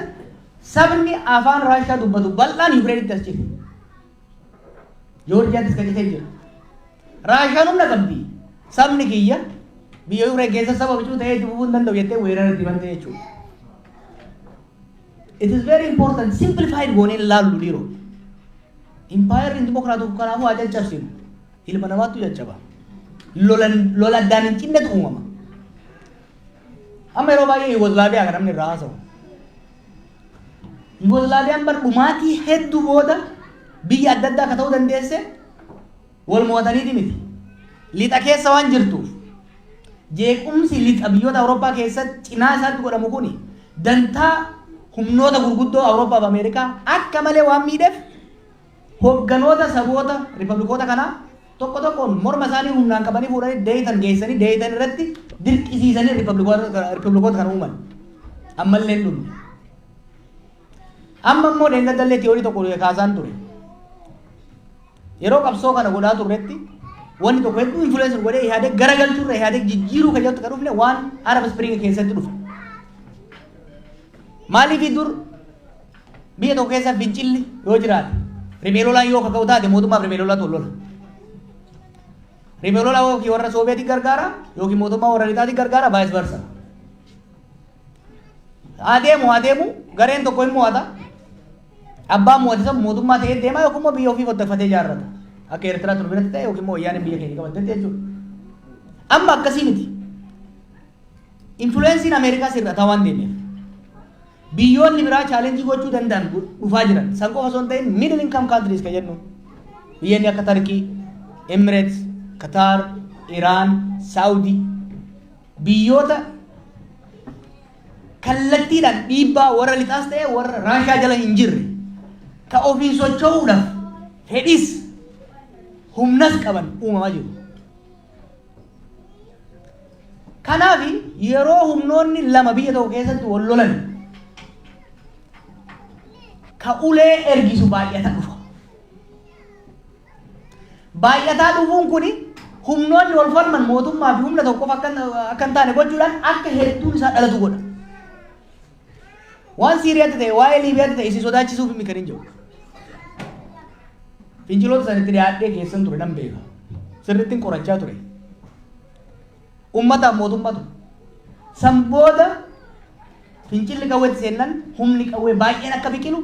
[SPEAKER 2] sabni afaan Raashiyaa dubbatu bal'aan Yukireenitti as ceete. Joorjiyaattis kan citee jira. Raashiyaan humna qabdi. Sabni kiyya biyya Yukireen keessa saba bicuu ta'ee itti fufuu hin danda'u jettee weerara itti bantee jechuudha. It is very important simplified goonee ilaallu dhiiroo. Impaayariin dimokiraatoof kanaafuu haa caccabsinu. Ilma namaattu caccaba. Lola addaan hin cinnetu uumama. Amma yeroo baay'ee Yugoslaaviyaa kan namni irraa haasa'u. Yugoslaaviyaan bar dhumaatii hedduu booda biyya adda addaa akka ta'uu dandeesse wal mo'ataniiti miti. Lixa keessa waan jirtuuf jeequmsi lixa biyyoota Awurooppaa keessatti cinaa isaatti godhamu kuni dantaa humnoota gurguddoo Awurooppaa fi Ameerikaa akka malee waan miidheef hogganoota saboota ripablikoota kanaa tokko tokkoon morma isaanii humnaan qabanii fuudhanii deeyitan geessanii deeyitan irratti dirqisiisanii ripablikoota kana uuman. Ammallee dhumne. Amma immoo deengadallee tiyoorii tokko kaasaan ture. Yeroo qabsoo kana godhaa turretti wanni tokko hedduu influencer godhee yaadee garagalchuurra yaadee jijjiiruu kan jettu kan dhufne waan Arab Spring keessatti dhufe. Maaliif dur biyya tokko keessa fincilli yoo jiraate riphee lolaan yoo kaka'u taate mootummaaf riphee lolaa tollola. Riphee lolaa yookiin warra Soobeetii gargaara yookiin mootummaa warra lixaatii gargaara vice versa. Adeemu gareen tokko hin mo'ata. Abbaan mo'ate san mootummaa ta'ee deema yookiin immoo biyya ofii qottaffatee ijaarrata. Akka Eertiraa ture biratti ta'e yookiin immoo wayyaaneen biyya keenya qabattetti jechuudha. Amma akkasii miti. Influensiin Ameerikaa sirrataa waan deemeef. Biyyoonni biraa chaalenjii gochuu danda'an dhufaa jiran. San qofa osoo hin ta'in middle income countries kan jennu. Biyyoonni akka Tarkii, Emirates, Qatar, Iraan, Saudi biyyoota kallattiidhaan dhiibbaa warra lixaas ta'e warra Raashiyaa jala hin jirre ka ofiin socho'uudhaaf fedhis humnas qaban uumamaa jiru. Kanaaf yeroo humnoonni lama biyya tokko keessatti wal lolan ka ulee ergisu baay'ata dhufa. Baay'ataa dhufuun kuni humnoonni wal falman mootummaa fi humna tokkoof akka hin taane gochuudhaan akka hedduun isaa dhalatu godha. Waan Siiriyaatti ta'e waa'ee Liibiyaatti ta'e isin sodaachisuuf hin kan hin jiru. Finciloota sanitti dhiyaadhee keessan ture nan beeka. Sirrittiin qorachaa ture. Uummataaf mootummatu. San booda fincilli qawweetti seennan humni qawwee baay'een akka biqilu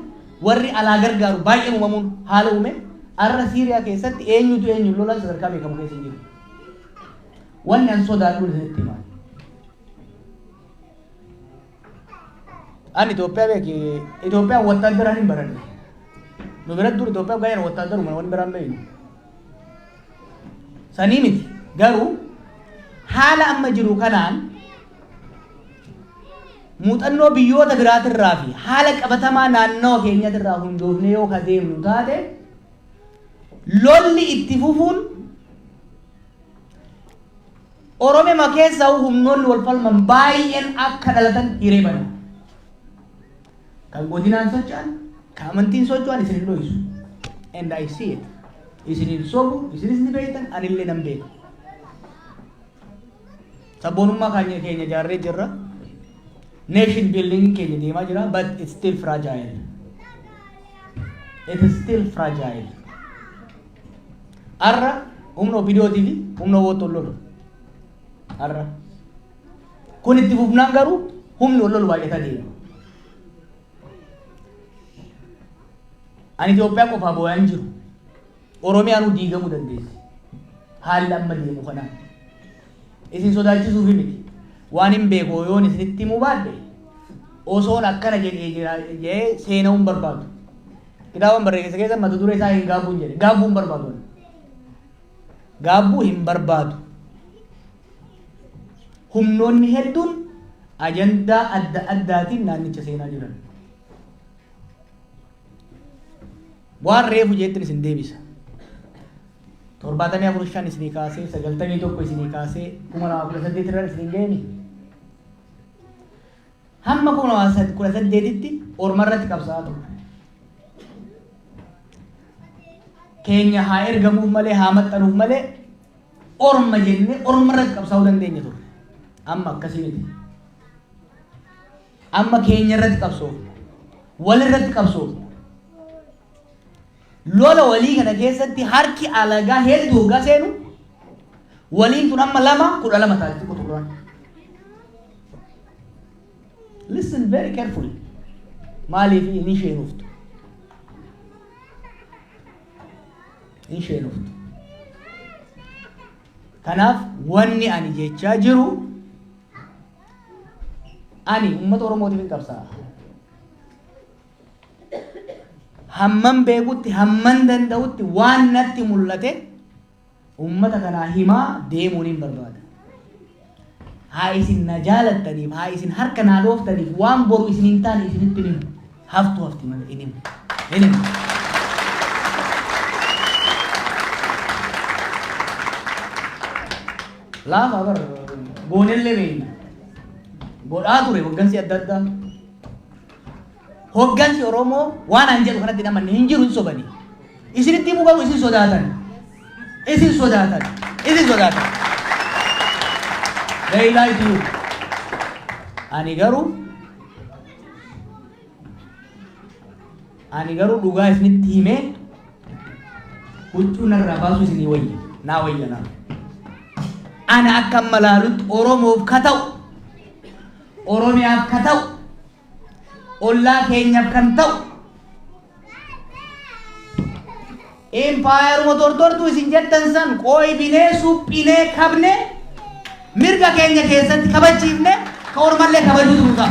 [SPEAKER 2] warri alaa gargaaru baay'een uumamuun haala uume arra Siiriyaa keessatti eenyutu lolaan sadarkaa beekamu keessa hin jiru. Wanni an sodaadhuun isinitti himaa. An Itoophiyaa beeki Itoophiyaan wattaaddaraan hin baranne. Nu biratti dur Itoophiyaa gaa'een wattaaddaruma wanni biraan beeynu. Sanii miti garuu haala amma jiru kanaan muuxannoo biyyoota biraatirraa fi haala qabatamaa naannoo keenyatirraa hundoofnee yoo kadeemnu taate lolli itti fufuun Oromiyaa keessa humnoonni wal falman baay'een akka dhalatan hiree bana. Kan godinaan socho'an, kan amantiin socho'an isin hin dho'isu. And I see it. Isin hin sobu, isinis ni beektan, anillee nan beeka. Sabboonummaa keenya ijaarree jirra. Nation building keenya deemaa jira, but it's still fragile. It is still fragile. Arra humna OPDOtii fi humna wotto lolu har'a kun itti fufnaan garuu humni lolu baay'ataa deema. Ani Itoophiyaa qofaa boo'aan jiru Oromiyaan diigamuu dandeessi haalli amma deemu kanaan isin sodaachisuuf miti waan hin beeku yoon isinitti himuu baadhe osoon akkana jedhee jira jedhee seenaa hin barbaadu. Kitaaba barreessa keessa mata duree isaa hin gaabbuun jedhe gaabbuu hin barbaadu. Gaabbuu hin barbaadu. Humnoonni hedduun ajandaa adda addaatiin naannicha seenaa jiran. Waan reefu jettin isin deebisa. 74 isinii kaasee 91 isinii kaasee 2018 irra isin geeni. Hamma 2018tti ormarratti qabsaa'aa ture. Keenya haa ergamuuf malee haa maxxanuuf malee orma jennee ormarratti qabsaa'uu dandeenya ture. Amma akkasii miti. Amma keenya irratti qabsoof walirratti qabsoof lola walii kana keessatti harki alagaa hedduu hoggaa seenu waliin tun amma 2 taati kuturaan. Listen very carefully. Maaliif inni sheenuftu? Inni sheenuftu. Kanaaf wanni ani jechaa jiru ani uummata Oromootiif qabsaa'a. Hamman beekutti hamman danda'utti waan natti mul'ate uummata kanaa himaa deemuun hin barbaada. Haa isin na jaalattaniif haa isin harka naa dhooftaniif waan boru isin hin taane isinitti himu haftu hafti malee hin himu. Laafa bar goonellee beeyna godhaa ture hoggansi adda addaa. Hoggansi Oromoo waan an jedhu kanatti namanne hin jiru hin sobani. Isinitti himuu qabu isin sodaatan. Isin sodaatan. Isin sodaatan. They lie to you. Ani garuu dhugaa isinitti himee huccuu narraa baasu isinii wayya. Naa wayya naa. Ana akka malaalutti Oromoof ka ta'u Oromiyaaf ka ta'u ollaa keenyaaf kan ta'u empire motortortu isin jettan san qooybinee suphinee kabne mirga keenya keessatti kabachiifne ka ormallee kabajuutu nu ta'a.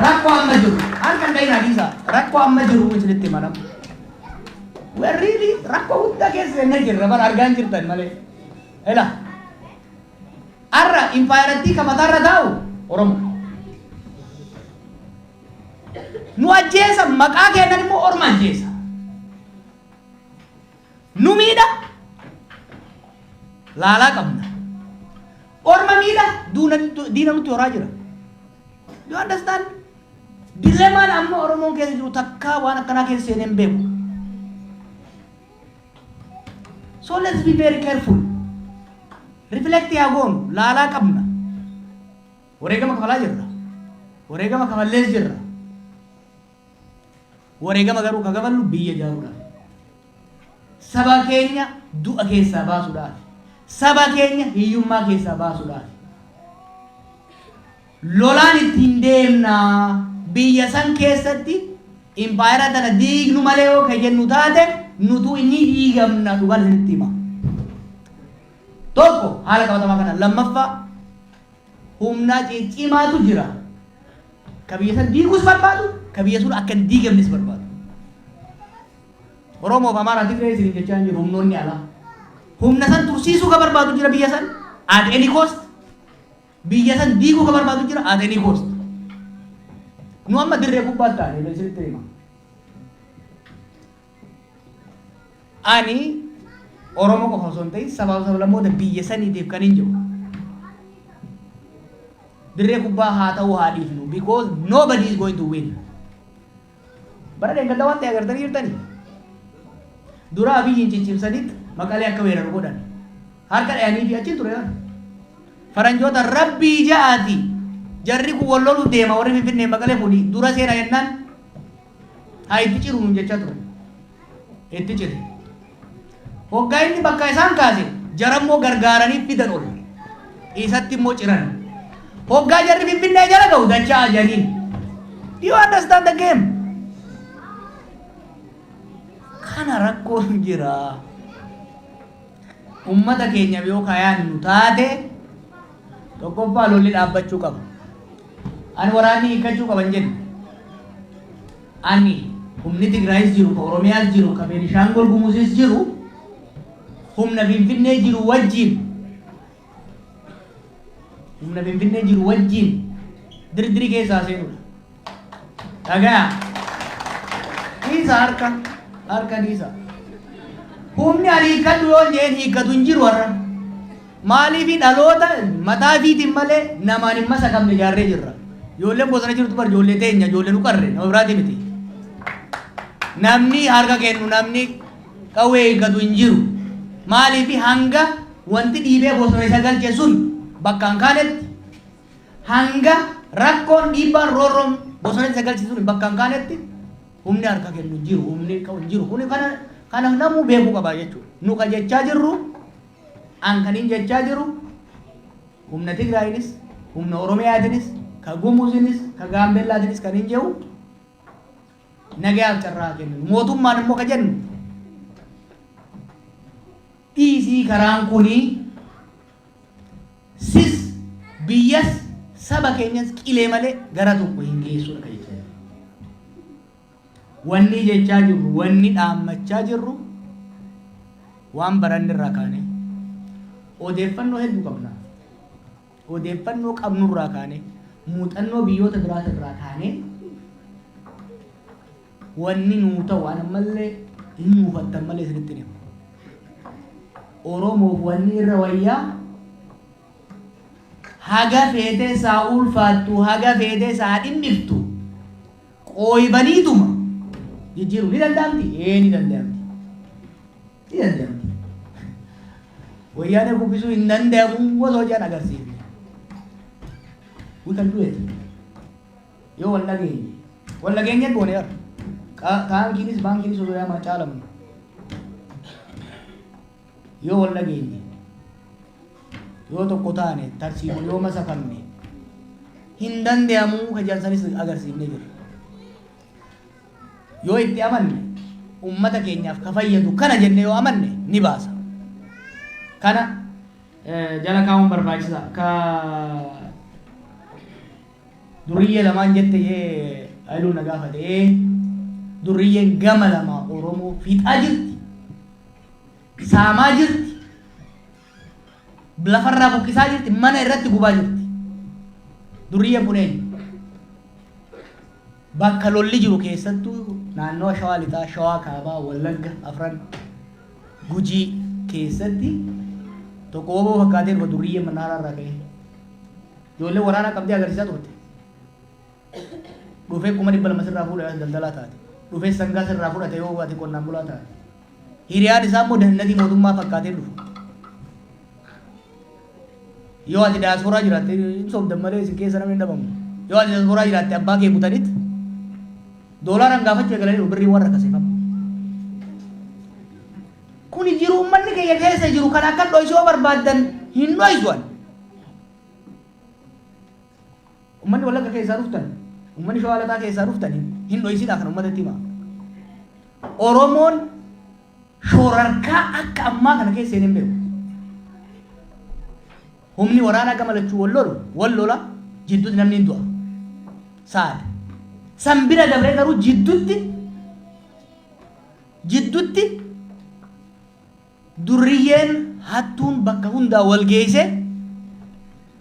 [SPEAKER 2] Rakkoo amma jiru harkan dhayina dhiisa rakkoo amma jiru isinitti manamu. Warri rakkoo guddaa keessa enne jirra bara argaan jirtan malee. Ela arra impaayiratii ka mataarra taa'u Oromoo. Nu ajjeesa maqaa keenyan immoo orma ajjeesa. Nu miidha laalaa qabna. Orma miidha diina nutti horaa jira. You understand? Dilemaan amma Oromoon keessa jiru takkaa waan akkanaa keessa seenee hin beeku. So let's be very careful. Reflect yaa goonu laalaa qabna. Wareegama kafalaa jirra. Wareegama kafallees jirra. Wareegama garuu ka kafallu biyya ijaaruudhaaf. Saba keenya du'a keessaa baasuudhaaf. Saba keenya hiyyummaa keessaa baasuudhaaf. Lolaan ittiin deemnaa biyya san keessatti impaayera tana diignu malee yoo ka jennu taate nutu inni diigamna dhugaan isinitti hima. Tokko haala qabatamaa kana lammaffaa humna ciccimaatu jira. Ka biyya san diiguus barbaadu ka biyya sun akka hin diigamnes barbaadu. Oromoof Amaaraa Tigree isin jechaa hin jiru humnoonni alaa. Humna san tursiisuu ka barbaadu jira biyya san at any cost. Biyya san diiguu ka barbaadu jira at any cost. Nu amma dirree gubbaatti taane isinitti hima. Ani Oromoo qofa osoo hin ta'in sablammoota biyya saniitiif kan hin jiru. Dirree gubbaa haa ta'uu haa dhiifnu because nobody is going to win. Bara deeggarda waan ta'e agartanii jirtanii. Dura Abiyyiin ciccimsanitti Maqalee akka weeraru godhan. Harka dhayanii fi achiin ture. Faranjoota rabbii ja'aati. Jarri kun wal loluuf deema warri Finfinnee Maqalee kuni dura seena jennaan haa itti ciru nuun jechaa ture. Itti cire. hoggaa inni bakka isaan kaase jarammoo gargaaranii fidan ol isatti immoo ciran hoggaa jarri finfinnee jala ga'u dachaa ajaniin. Do you understand the game? Kana rakkoon jira. Ummata keenya yoo kaayaan nu taate tokkoffaa lolli dhaabbachuu qaba. Ani waraanni hiikkachuu qaban jenna. Ani humni Tigraayis jiru, ka Oromiyaas jiru, ka Beenishaangol Gumuuzis jiru, humna Finfinnee jiru wajjin. Humna Finfinnee jiru wajjin dirdiri keessaa seenudha. Dhagaa. Dhiisa harka dhiisa. Humni ani hiikkadhu yoo jeen hiikkatu hin jiru har'a. Maaliif dhaloota mataa fiitiin malee namaan hin masa qabne ijaarree jirra. Ijoolleen bosona jirtu bar ijoollee teenya ijoollee nu qarre nama biraati miti. Namni harka kennu namni qawwee hiikkatu hin jiru. Maaliif hanga wanti dhiibee bosona isa galche sun bakka hin kaanetti hanga rakkoon dhiibbaan roorroon bosona isa galche sun bakka hin kaanetti humni harka kennu jiru humni qabu hin jiru. Kuni kana namuu beekuu qaba jechuudha. Nu ka jechaa jirru ankaniin jechaa jiru humna Tigraayinis humna Oromiyaatinis ka Gumuuzinis ka Gaambeellaatinis kan hin jehu nagayaaf carraa kennu. Mootummaan immoo ka jennu dhiisii karaan kunii sis biyyas saba keenyas qilee malee gara tokko hin geessudha ka jechaa jirru. Wanni jechaa jirru wanni dhaammachaa jirru waan baranne irraa kaane odeeffannoo hedduu qabna. Odeeffannoo qabnu irraa kaane muuxannoo biyyoota biraata irraa kaane wanni nuu ta'u waan ammallee hin muufattan malee isinitti hima. Oromoof wanni irra wayyaa haga feetee isaa ulfaattu haga feetee isaa dhimmiftu qooybaniituma jijjiiruu ni danda'amti? Ni danda'amti. Ni danda'amti. Wayyaanee buqqisuu hin danda'amu osoo jedhan agarsiifne. We can do it. Yoo wal dhageenye boone jar. Kaankiinis baankiinis osoo yaamaa caalamu. Yoo wal dhageenye. Yoo tokko taane tarsiimu yoo masafanne hin danda'amu ka jaansanis agarsiifne jira. Yoo itti amanne ummata keenyaaf ka fayyadu kana jenne yoo amanne ni baasa. Kana jala kaa'uun barbaachisa. Ka duriyyee lamaan jette Haayiluu na gaafate duriyyeen gama lama Oromoo fiixaa jirti. Saamaa jirti. Lafarraa buqqisaa jirti. Mana irratti gubaa jirti. Duriyyeen kun eenyu? Bakka lolli jiru keessattuu naannoo Shawaa Lixaa, Shawaa Kaabaa, Wallagga, Afran, Gujii keessatti tokko oboo fakkaatee dhufa duriyyeen mannaarraa irraa ka'e. Ijoollee waraanaa qabdee agarsiisaa turte. Dhufee 200 sirraa fuudhee daldalaa taate. Dhufee sangaa sirraa fudhate yoo ati qonnaan bulaa taate. Hiriyaan isaa immoo dandeettii mootummaa fakkaatee dhufa. Yoo ati daasporaa jiraatte hin sobdan malee isin keessa namni hin dhabamu. Yoo ati daasporaa jiraatte abbaa kee butanitti doolaaraan gaafachuu eegalanii birrii warra kaseeffamu. Kuni jiru uummanni keenya keessa jiru kan akka dho'isuu barbaaddan hin dho'isuan. Uummanni Wallagga keessaa dhuftan, uummanni Shawaa Lixaa keessaa dhuftan hin dho'isidhaa kan uummatatti himaa. Oromoon shoorarkaa akka ammaa kana keessa hin beeku. Humni waraanaa gama lachuu wal lola jidduutti namni hin du'a. Saada. San bira dabree garuu jidduutti durriyyeen hattuun bakka hundaa wal geesse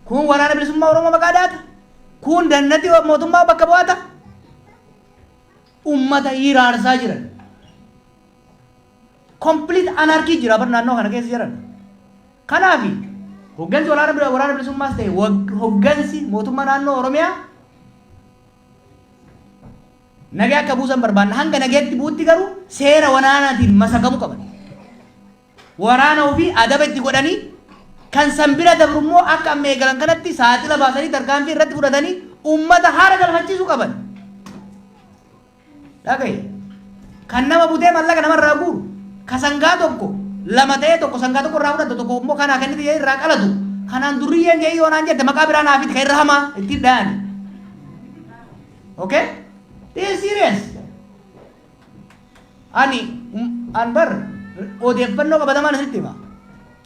[SPEAKER 2] kun waraana bilisummaa Oromoo maqaa daata. Kun dannatti mootummaa bakka bu'aata. Ummata hiraarsaa jiran. Complete anarchy jira bar naannoo kana keessa jiran. Kanaafi hoggansi waraana bilisummaas ta'e hoggansi mootummaa naannoo Oromiyaa nagaa akka buusan barbaanna hanga nagaatti buutti garuu seera waraanaatiin masakamuu qaban. Waraana ofii adaba itti godhanii kan san bira dabrummoo akka amma eegalan kanatti saaxila baasanii tarkaanfii irratti fudhatanii ummata haara galfachiisuu qaban. Dhagaye kan nama butee mallaqa namarraa guuru ka sangaa tokko lama ta'ee tokko sangaa tokko irraa fudhatu tokko immoo kanaa kenniti irraa qalatu kanaan durriyyeen jee yoo naan jette maqaa biraa naafit kan irra hamaa itti dha'ani. Okay? This is serious. Ani bar odeeffannoo qabatamaan asitti hima.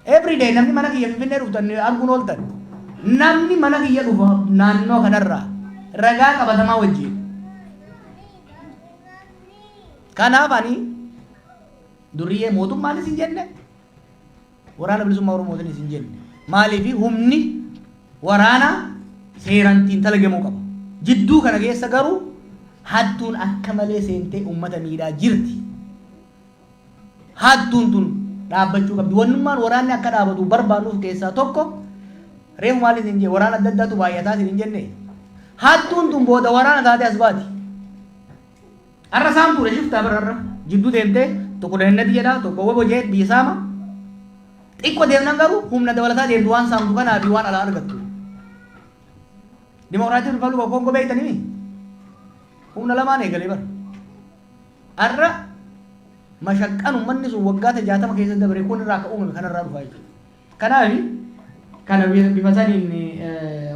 [SPEAKER 2] Every day namni mana kiyya finfinnee dhuftan arguun ooltan. Namni mana kiyya dhufa naannoo kanarraa ragaa qabatamaa wajjin. Kanaaf ani durriyyee mootummaanis hin jenne waraana bilisummaa Oromootiinis hin jenne. Maaliif humni waraana seerantiin talagamuu qaba. Jidduu kana keessa garuu hattuun akka malee seentee uummata miidhaa jirti. Hattuun tun dhaabbachuu qabdi. Wannummaan waraanni akka dhaabatu barbaaduuf keessaa tokko reefu maaliif hin jenne waraana adda addaatu baay'ataa hin jenne. Hattuun tun booda waraana taate as baati. Arra saamtuudha shiftaa birarra jidduu deemtee tokko dannati jedha tokko wabo jee biyya saama. Xiqqoo deemnan garuu humna dabalataa deemtu waan saamtu kanaa fi waan alaa argattu. Dimokiraatii Rippaabilika Koongoo beektanii humna lamaan eegalee bara. Arra mashaqqaan uummanni sun waggaa 60 keessatti dabaree kun irraa akka uumame kanarraa dhufaa jechuudha. Kanaaf kana bifa saniin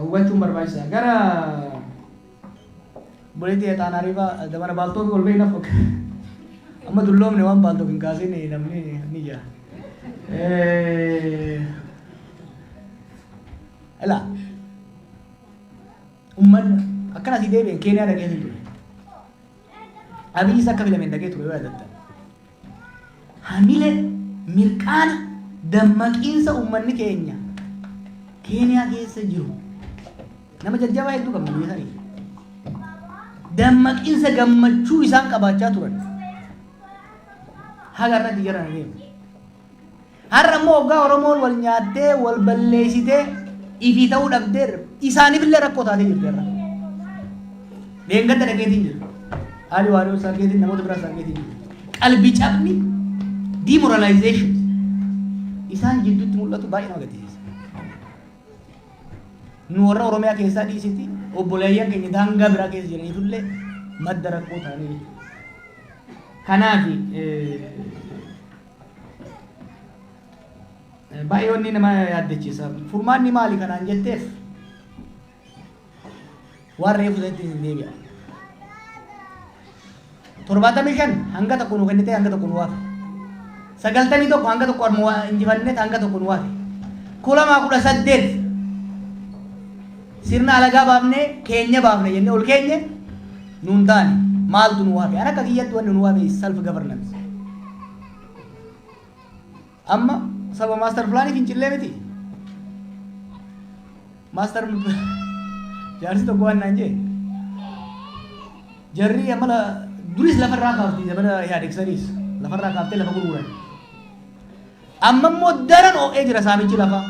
[SPEAKER 2] hubachuun barbaachisaa. Gara buleetii xaanaa riifaa dabara baaltoo ol beekna fokka. Amma dulloomne waan baaltoo hin kaasin namni ni jira. Ela ummanni akkana si deebi'e Keeniyaa dhaqee ture. Abiyyi akka filameen dhaqee ture yoo yaadatta. Hamilee mirqaana dammaqiinsa uummanni keenya Keeniyaa keessa jiru nama jajjabaa hedduu qabna biyya sanii. Dammaqiinsa gammachuu isaan qabaachaa turan. Haga irratti jiran deemu. Har'a immoo waggaa Oromoon wal nyaattee wal balleessitee ifii ta'uu dhabdeerra isaaniif illee rakkoo taatee jirti irra. Leengadda dhaqeetiin jiru. Haali waaree sargeetiin namoota biraa sargeetiin jiru. Qalbii cabni demoralization isaan jidduutti mul'atu baay'ee nama gaddisiisa. Nu warra Oromiyaa keessaa dhiisiti obboleeyyan keenya daangaa biraa keessa jiraniifillee madda rakkoo ta'anii jechuudha. Kanaaf baay'ee wanni nama yaaddachiisa. Furmaanni maali kanaan jetteef waan reefu sanatti hin deebi'a. 75 hanga tokko nu kennitee hanga tokko nu waafe. 91 hanga tokko injifannee hanga tokko nu waafe. 2018 sirna alagaa baafnee keenya baafne jennee ol keenye nuun taane maaltu nu waafe. Ana akka kiyyatti wanni nu waafe self governance. Amma saba master plan fincillee miti. Master jaarsi tokko waan naan jee jarri amala duris lafarraa kaaftii zabana yaadek sadiis lafarraa kaaftee lafa gurguran. Amma immoo daran oo'ee jira saamichi lafa.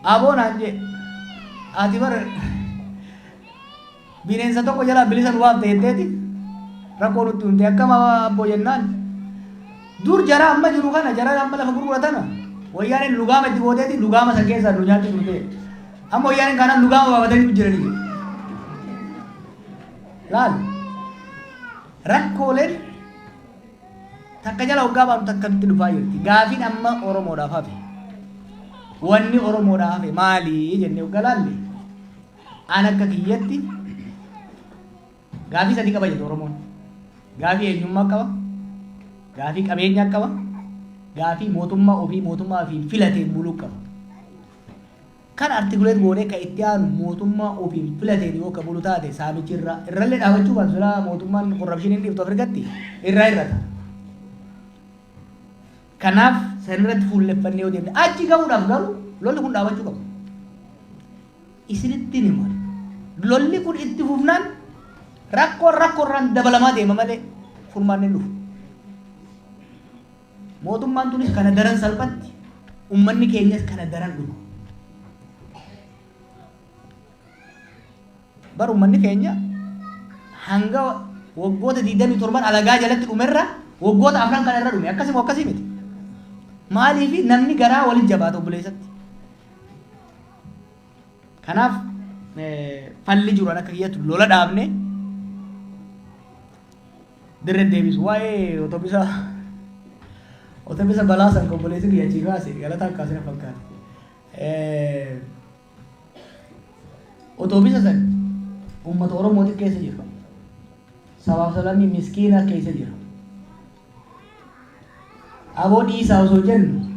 [SPEAKER 2] Aboo naan jee ati bara bineensa tokko jalaa bilisan waamte jetteeti rakkoo nutti humte akkama abboo jennaan. Dur jara amma jiru kana jara amma lafa gurguratana wayyaaneen lugaama itti gooteeti lugaama san keessaa nu nyaatti turte amma wayyaaneen kanaan lugaama baabatanii jiranii laal rakkooleen takka jala waggaa baanu takka nutti dhufaa jirti. Gaafiin amma Oromoodhaaf hafe wanni Oromoodhaaf hafe maali jennee waggaa laalle an akka kiyyatti gaafii sadii qaba jedhu Oromoon. Gaafii eenyummaa qaba. Gaafii qabeenyaa qaba. Gaafii mootummaa ofii filateen buluu qaba. Kan artikuleet goonee kan itti aanu mootummaa ofii filateen yoo ka bulu taate saamichi irrallee dhaabachuu baatu silaa mootummaan korrapshiniin dhiiftu Afrikatti irrata. Kanaaf sanirratti fuulleffannee yoo deemte achi gahuudhaaf garuu lolli kun dhaabachuu qaba. Isinitti hima lolli kun itti fufnaan rakkoorraan dabalamaa deema malee furmaanni hin dhufu. Mootummaan tunis kana daran salphatti ummanni keenyas kana daran dhufu. Bar ummanni keenya hanga waggoota 27 alagaa jalatti dhumerra waggoota 4 kana irra dhume akkasii miti. Maaliif namni garaa waliin jabaata obboleessatti. Kanaaf falli jiru akka kiyyatu lola dhaabne dirree deebisu waa'ee otobisa Ote bisa balasan kombolesi dia jiwa sih, kalau tak kasih fakkat. Oto bisa san, umat orang mau dikasih jiwa. Sawah salami miskina kasih jiwa. Abo di saw sojen,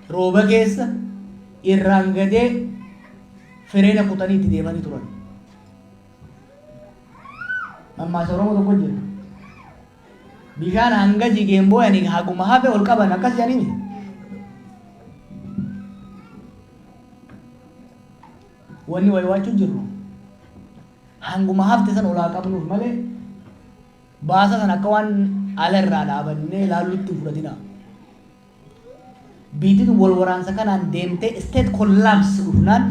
[SPEAKER 2] roba kesa, irrangade, ferena kutani ti demani turan. Amma sorong to kujir. Bikan angga jigembo yani haguma habe olka bana kas yani ni. Wani way wachu jiru. Hanguma hafte san ola kabnu male. Bahasa san akawan alerra da banne lalutti furadina. Biti tu wolwaran sakanan demte state collapse ufnan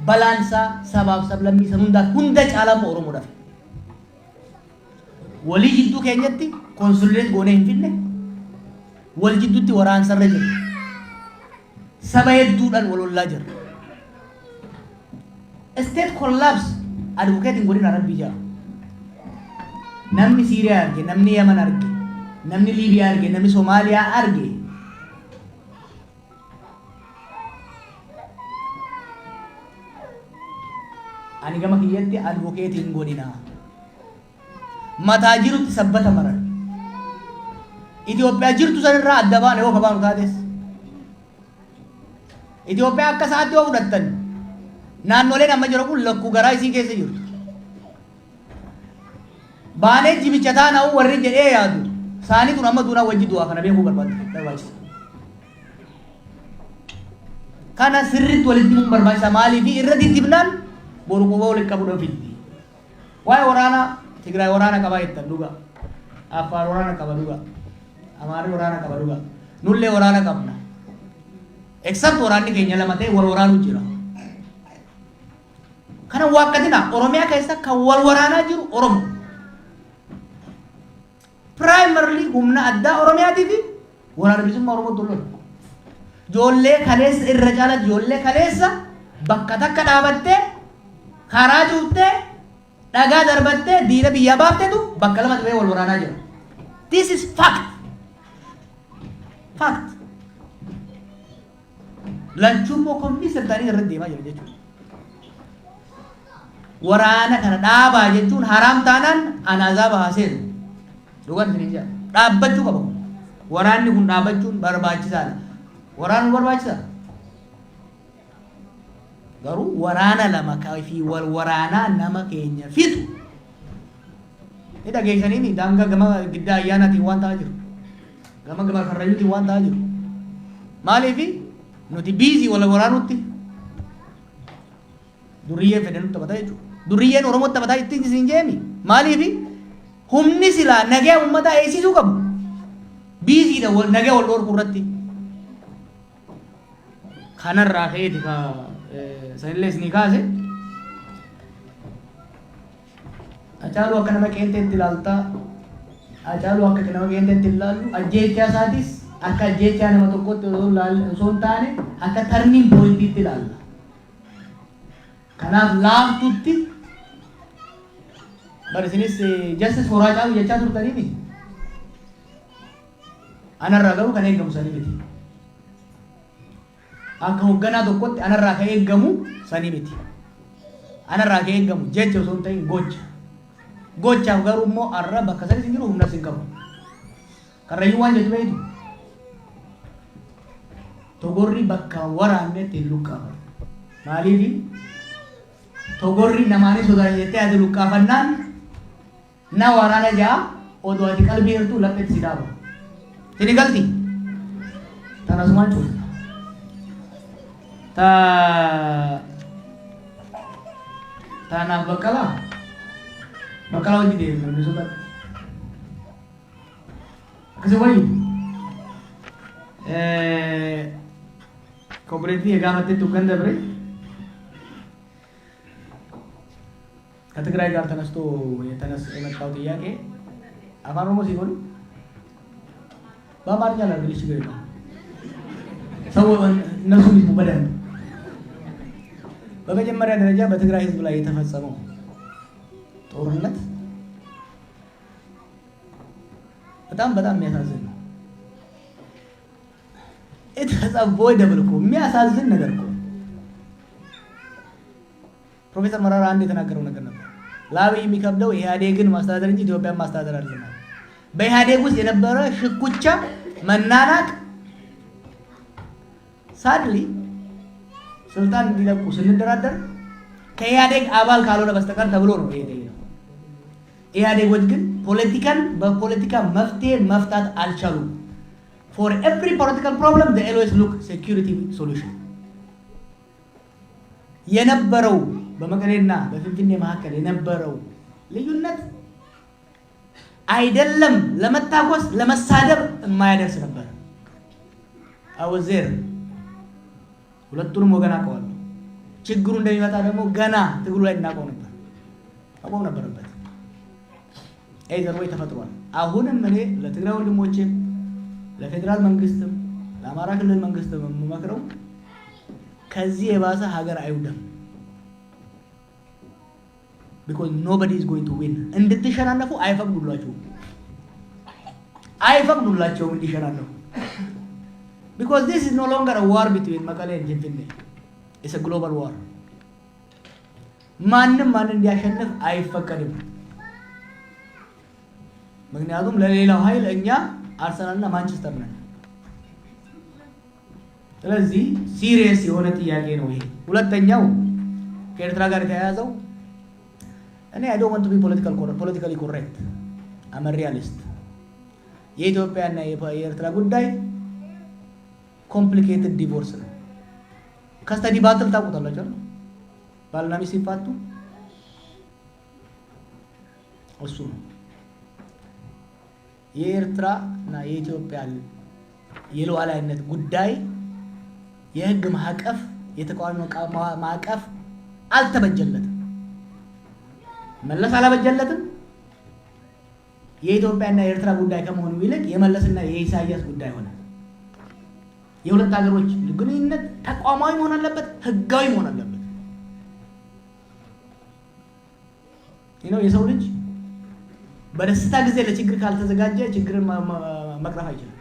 [SPEAKER 2] balansa sabab sablammi hunda chala mo oromo dafi. Wali jiddu kenyatti consolidate gone hinfinne wal jiddutti waran sarre jir saba hedduudhan walollaa jira state collapse advocating godina rabbi jaa namni Syria arge namni Yemen arge namni Libya arge namni Somalia arge ani gama kiyyatti advocating godina mata jirutti sabbata maran Ethiopia jirtu sanirraa adda baane yoo kabaanu taates Ethiopia akka saatti yoo fudhattan naannoleen amma jira kun lakkuu garaa isii keessa jirtu baanee jibicha taana'u warri jedhee yaadu saanii tun amma duunaa wajji du'aa kana beekuu barbaachisa kana sirriitti walitti mun barbaachisa maaliif irra diddibnaan boru quba walitti qabudha fiddi waa'ee waraanaa Tigray waraana qaba jettan dhuga Afar waraana qaba dhuga Amaari waraana qaba dhuga nulle waraana qabna except waraanni keenya lama ta'e wal waraanu jira kana waqatina Oromiyaa keessa kan wal waraanaa jiru Oromo primarily humna addaa Oromiyaatiif waraana bilisummaa Oromoo tolloon ijoollee kaleessa irra caala ijoollee kaleessa bakka takka dhaabattee karaa cuuftee dhagaa darbattee diina biyyaa baaftetu bakka lamatti wal waraanaa jira. This is fact. Fact. Lanchuun moo komii sirtaanii irratti deemaa jira jechuudha. Waraana kana dhaabaa jechuun haraam taanaan anaazaa bahaseeru. Dhugaan isin jira. Dhaabbachuu qaba. Waraanni kun dhaabbachuun barbaachisaadha. Waraanni barbaachisaa. Garuu waraana lama fi wal waraanaa nama keenya fitu ni dhageessanii ni daangaa gama giddaa ayyaanaatiin waan ta'aa jiru gama karrayyuutiin waan ta'aa jiru maaliif nuti biizii wal waraanutti duriyyeen fedhe nutti taphataa jechuudha duriyyeen Oromootti taphataa ittiin isin jeemi maaliif humni silaa nagee uummataa eegsisuu qabu biiziidha nagee wal dhoorkuu irratti kanarraa ka'eeti sanillee isinii kaase Acaalu akka nama qeenteetti ilaaltaa Acaalu akka nama qeenteetti ilaallu ajjeechaa isaatis akka ajjeechaa nama tokkotti osoo hin taane akka turning pointiitti ilaalla kanaaf laaftutti bari isinis justice for Acaalu jechaa turtanii miti anarraa garuu kan eeggamu sanii miti akka hoogganaa tokkotti anarraa kan eeggamu sanii miti anarraa kan eeggamu jecha osoo hin ta'in gochaaf garuu immoo arra bakka sanis hin jiru humnas hin qabu karrayyuu waan jettu beeytu togorri bakka waraannetti hin luqqaafatu maaliif togorri namaanis sodaa jettee ati luqqaafannaan na waraana ja'a odoo ati qalbii hirtuu laphetti si dhaaba sini galti tanasumaan cuuta Tanah Bakala wajib deh, belum sudah. Kesewayu. Komprehensif agama itu kan dah ber. Kata kerai gar tanas tu, ya tanas emat tahu dia ke. Apa rumah sih pun? Bamarnya lah beli segera. Sawo nasumi badan. በመጀመሪያ ደረጃ በትግራይ ህዝብ ላይ የተፈጸመው ጦርነት በጣም የሚያሳዝን ነው። it's avoidable እኮ የሚያሳዝን ነገር እኮ ፕሮፌሰር መራራ አንድ የተናገረው ነገር ነበር ለአብይ የሚከብደው ኢህአዴግን ማስተዳደር እንጂ ኢትዮጵያን ማስተዳደር አይደለም በኢህአዴግ ውስጥ የነበረ ሽኩቻ መናናቅ ሳድሊ ስልጣን እንዲለቁ ስንደራደር ከኢህአዴግ አባል ካልሆነ በስተቀር ተብሎ ነው ይሄ ኢህአዴጎች ግን ፖለቲካን በፖለቲካ መፍትሄ መፍታት አልቻሉም for every political problem they always look security solution የነበረው በመቀሌና በፊንፊኔ መካከል የነበረው ልዩነት አይደለም ለመታኮስ ለመሳደብ የማያደርስ ነበር አወዘር ሁለቱንም ወገን አቀዋለሁ ችግሩ እንደሚመጣ ደግሞ ገና ትግሉ ላይ እናቀው ነበር አቆም ነበርበት አይዘር ወይ ተፈጥሯል አሁንም እኔ ለትግራይ ወንድሞቼ ለፌደራል መንግስትም ለአማራ ክልል መንግስትም የምመክረው ከዚህ የባሰ ሀገር አይውደም because nobody is going to win እንድትሸናነፉ አይፈቅዱላቸውም እንዲሸናነፉ because this is no longer a war between Mekelle and Finfinnee it's a global war ማንም እንዲያሸንፍ አይፈቀድም ምክንያቱም ለሌላው ኃይል እኛ አርሰናልና ማንቸስተር ነን ስለዚህ ሲሪየስ የሆነ ጥያቄ ነው ይሄ ሁለተኛው ከኤርትራ ጋር የተያያዘው እኔ I don't want to be politically correct I'm a realist የኢትዮጵያና የኤርትራ ጉዳይ complicated divorce ነው ከስተዲ ባትል ታውቁታላችሁ ባልና ሚስት ሲፋቱ እሱ ነው የኤርትራና የኢትዮጵያ የሉዓላዊነት ጉዳይ የህግ ማዕቀፍ የተቋሚ ማዕቀፍ አልተበጀለትም መለስ አላበጀለትም የኢትዮጵያና የኤርትራ ጉዳይ ከመሆኑ ይልቅ የመለስና የኢሳያስ ጉዳይ ሆነ የሁለት ሀገሮች ግንኙነት ተቋማዊ መሆን አለበት ህጋዊ መሆን አለበት የሰው ልጅ በደስታ ጊዜ ለችግር ካልተዘጋጀ ችግርን መቅረፍ አይችልም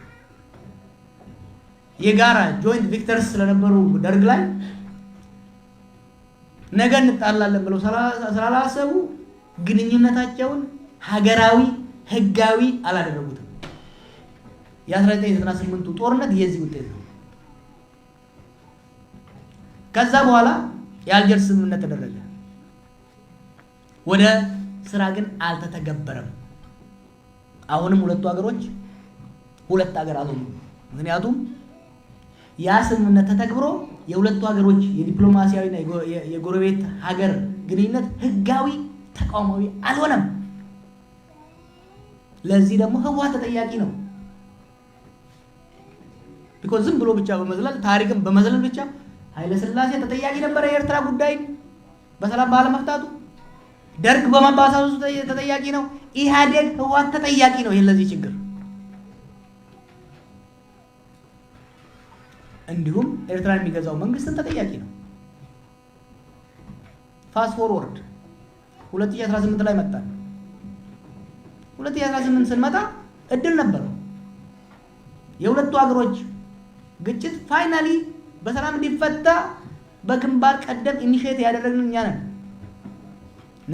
[SPEAKER 2] የጋራ ጆይንት ቪክተርስ ስለነበሩ ደርግ ላይ ነገ እንጣላለን ብለው ስላላሰቡ ግንኙነታቸውን ሀገራዊ ህጋዊ አላደረጉትም የ1998 ጦርነት የዚህ ውጤት ነው ከዛ በኋላ የአልጀርስ ስምምነት ተደረገ ወደ ስራ ግን አልተተገበረም አሁንም ሁለቱ ሀገሮች ሁለት ሀገር አልሆኑም ምክንያቱም ያ ስምምነት ተተግብሮ የሁለቱ ሀገሮች የዲፕሎማሲያዊና የጎረቤት ሀገር ግንኙነት ህጋዊ ተቋማዊ አልሆነም ለዚህ ደግሞ ህወሓት ተጠያቂ ነው because ዝም ብሎ ብቻ በመዝለል ታሪክም በመዝለል ብቻ ኃይለ ሥላሴ ተጠያቂ ነበር የኤርትራ ጉዳይ በሰላም ባለመፍታቱ ደርግ በመባሳቱ ተጠያቂ ነው ኢህአዴግ ህወሓት ተጠያቂ ነው ለዚህ ችግር እንዲሁም ኤርትራን የሚገዛው መንግስትን ተጠያቂ ነው ፋስት ፎርወርድ 2018 ላይ መጣ 2018 ስንመጣ እድል ነበር የሁለቱ ሀገሮች ግጭት ፋይናሊ በሰላም እንዲፈታ በግንባር ቀደም ኢኒሼት ያደረግን እኛ ነን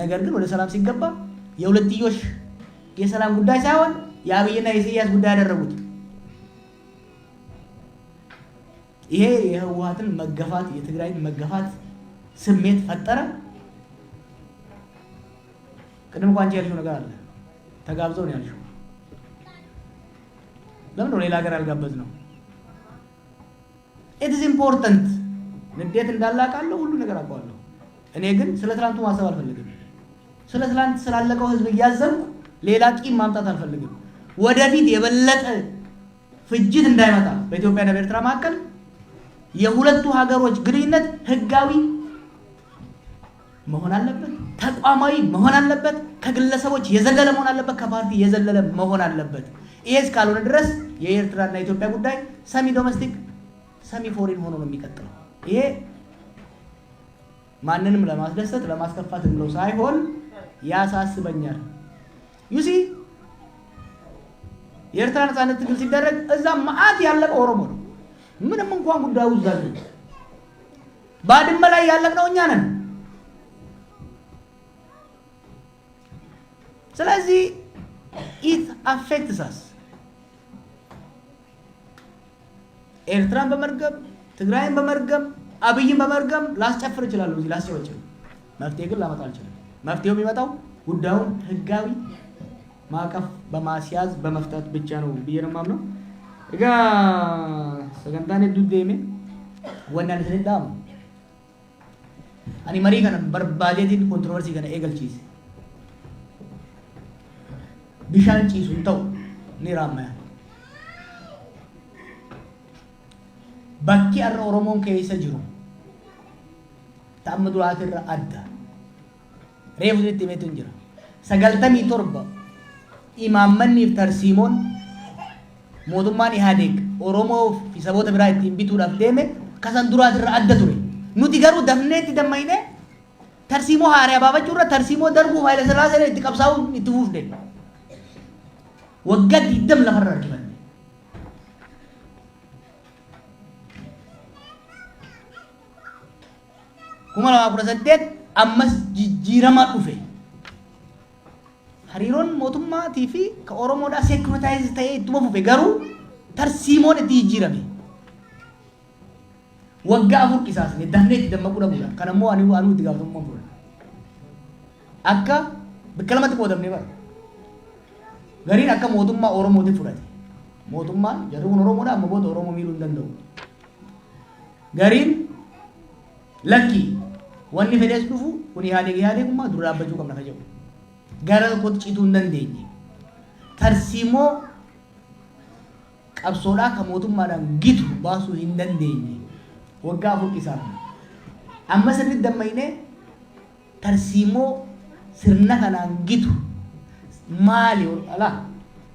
[SPEAKER 2] ነገር ግን ወደ ሰላም ሲገባ የሁለትዮሽ የሰላም ጉዳይ ሳይሆን የአብይና የኢሳያስ ጉዳይ ያደረጉት ይሄ የህወሓትን መገፋት የትግራይን መገፋት ስሜት ፈጠረ ቅድም እንኳን ያልሽው ነገር አለ ተጋብዘው ነው ያልሽው ለምን ነው ሌላ ሀገር ያልጋበዝ ነው it is important ንዴት እንዳላቃለሁ ሁሉ ነገር አውቀዋለሁ እኔ ግን ስለ ትላንቱ ማሰብ አልፈልግም ስለ ትላንት ስላለቀው ህዝብ ያዘንኩ ሌላ ቂም ማምጣት አልፈልግም ወደፊት የበለጠ ፍጅት እንዳይመጣ በኢትዮጵያና በኤርትራ መካከል የሁለቱ ሀገሮች ግንኙነት ህጋዊ መሆን አለበት ተቋማዊ መሆን አለበት ከግለሰቦች የዘለለ መሆን አለበት ከፓርቲ የዘለለ መሆን አለበት ይሄስ ካልሆነ ድረስ የኤርትራና የኢትዮጵያ ጉዳይ ሰሚ ዶሜስቲክ ሰሚ ፎሪን ሆኖ ነው የሚቀጥለው ይሄ ማንንም ለማስደሰት ለማስከፋት ብለው ሳይሆን ያሳስበኛል ዩሲ የኤርትራ ነፃነት ትግል ሲደረግ እዛ ማአት ያለቀ ኦሮሞ ነው ምንም እንኳን ጉዳዩ እዛ ነው። ባድመ ላይ ያለቅነው እኛ ነን። ስለዚህ it affects us። ኤርትራን በመርገም ትግራይን በመርገም አብይን በመርገም ላስጨፍር እችላለሁ፣ እዚህ ላስጨፍር። መፍትሄ ግን ላመጣ አልችልም። መፍትሄው የሚመጣው ጉዳዩን ህጋዊ ማዕቀፍ በማስያዝ በመፍታት ብቻ ነው ብዬ ነው የማምነው። እጋ ሰገንታኔ ዱዴሜ ወናን ስለዳም ani marii kana barbaadeetiin kontroversii kana eegalchiise. Bishaan ciisuun ta'u ni raamaya. Bakki har'a Oromoon keessa jiru ta'amma duraatirra adda. Reefu itti himeetu hin jira. 97 imaammanniif tarsiimoon mootummaan Ihaadeeg Oromoo fi saboota biraa ittiin bituudhaaf deeme kasan duraatirra adda ture. Nuti garuu dafneetti dammayne tarsiimoo haaraa baafachuurra tarsiimoo darbuu Haayile Sillaasee itti qabsaa'uun itti fuufne. Waggaa 20 lafarra argifanne. Kuma 2018 ammas jijjiiramaa dhufe. Hariiroon mootummaatii fi ka Oromoodhaa seekuritaayiz ta'ee ittuma fufe garuu tarsiimoon itti jijjiirame. Waggaa 4 qisaasne dafneetti dammaquu dhabuudha. Kan ammoo ani itti gaafatamummaa fudhadha. Akka bakka lamatti qoodamne bara. Gariin akka mootummaa Oromootti fudhate. Mootummaan jarri kun Oromoodha amma booda Oromoo miidhuu hin danda'u. Gariin lakki wanni fedhees dhufu kun Ihaadeegummaa dura dhaabbachuu qabna jedhu. Gara tokkotti cituu hin dandeenye. Tarsiimoo qabsoodhaa kan mootummaadhaan gitu baasuu hin dandeenye. Waggaa 4 qisaasne. Amma sirriitti dammayne tarsiimoo sirna kanaan gitu maali ala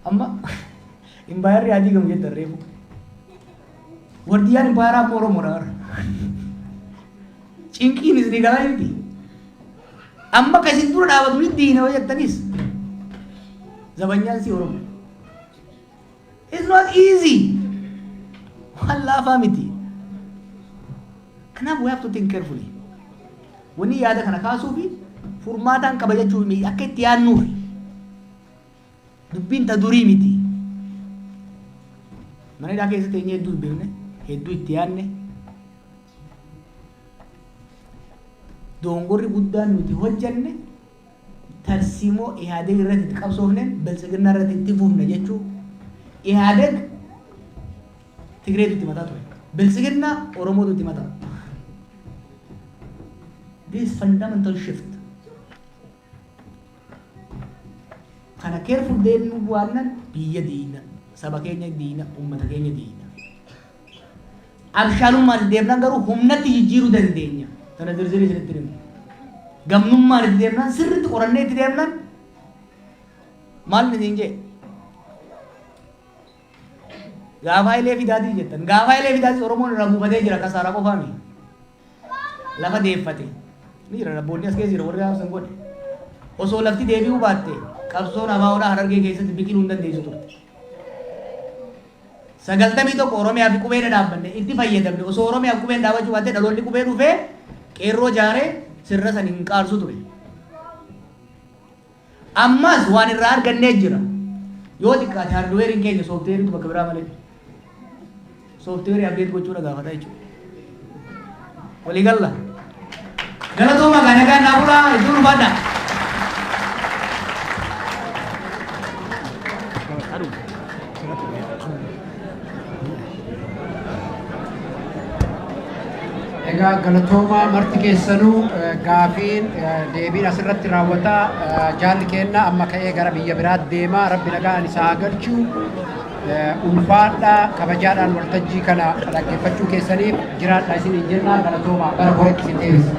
[SPEAKER 2] amma imbaayarri adii gamu jetta reefu. Wardiyaan imbaayaraa amma Oromoodha. Cinqiin isni galaa miti. Amma kasin dura dhaabatu ni diina jettanis zabanyaan si Oromo. It's not easy. Wallaafaa miti. Kanaaf we have to think carefully. Wani yaada kana kaasuu fi furmaataan qaba jechuu akka itti yaadnuufi. Dubbiin ta durii miti. Mana hidhaa keessatti eenyu hedduu beekne hedduu itti yaadne. Dongorri guddaan nuti hojjanne tarsiimoo Ihaadeeg irratti itti qabsoofne Biltsiginnaa irratti itti fuufne jechuu. Ihaadeeg Tigreetu itti mataa ture. Biltsiginnaa Oromootu itti mataa. This fundamental shift. Kana careful deemnu bu'aanan biyya diina, saba keenya diina, uummata keenya diina. Abshaalummaan deemnaan garuu humnatti jijjiiruu dandeenya. Kana zirzirii isinitti himu. Gamnummaan itti deemnaan sirriitti qorannee itti deemnaan maal isin jee? Gaafa Hayilee Fidaatii jettan. Gaafa Hayilee Fidaatii Oromoon irraa buufatee jira kasaaraa qofaami. Lafa deeffate. Ni jira rabboonni as keessa jira warri haabsan godhe. Osoo lafti deebi'uu baatte qabsoon abaawoodhaa Harargee keessatti biqiluu hin dandeessu turte. 91 Oromiyaa fi qubee dhaabbanne itti fayyadamne osoo Oromiyaa fi qubeen dhaabachuu baatte dhaloonni qubee dhufee qeerroo jaaree sirra san hin qaarsu ture. Ammas waan irraa argannee jira. Yoo xiqqaate haardweeriin keenya soofteeriitu bakka biraa malee. Soofteerii abdeet gochuudha gaafata jechuudha. Walii galla. Galatooma nagaa naa bulaa iddoo dhufaadha.
[SPEAKER 1] Egaa galatooma marti keessanuu gaafiin deebiin asirratti raawwataa jaalli keenna amma ka'ee gara biyya biraatti deemaa rabbi nagaan isaa galchuu ulfaadhaa kabajaadhaan waltajjii kana dhaggeeffachuu keessaniif jiraadhaa isin hin jennaa galatooma gara kootti isin deebisa.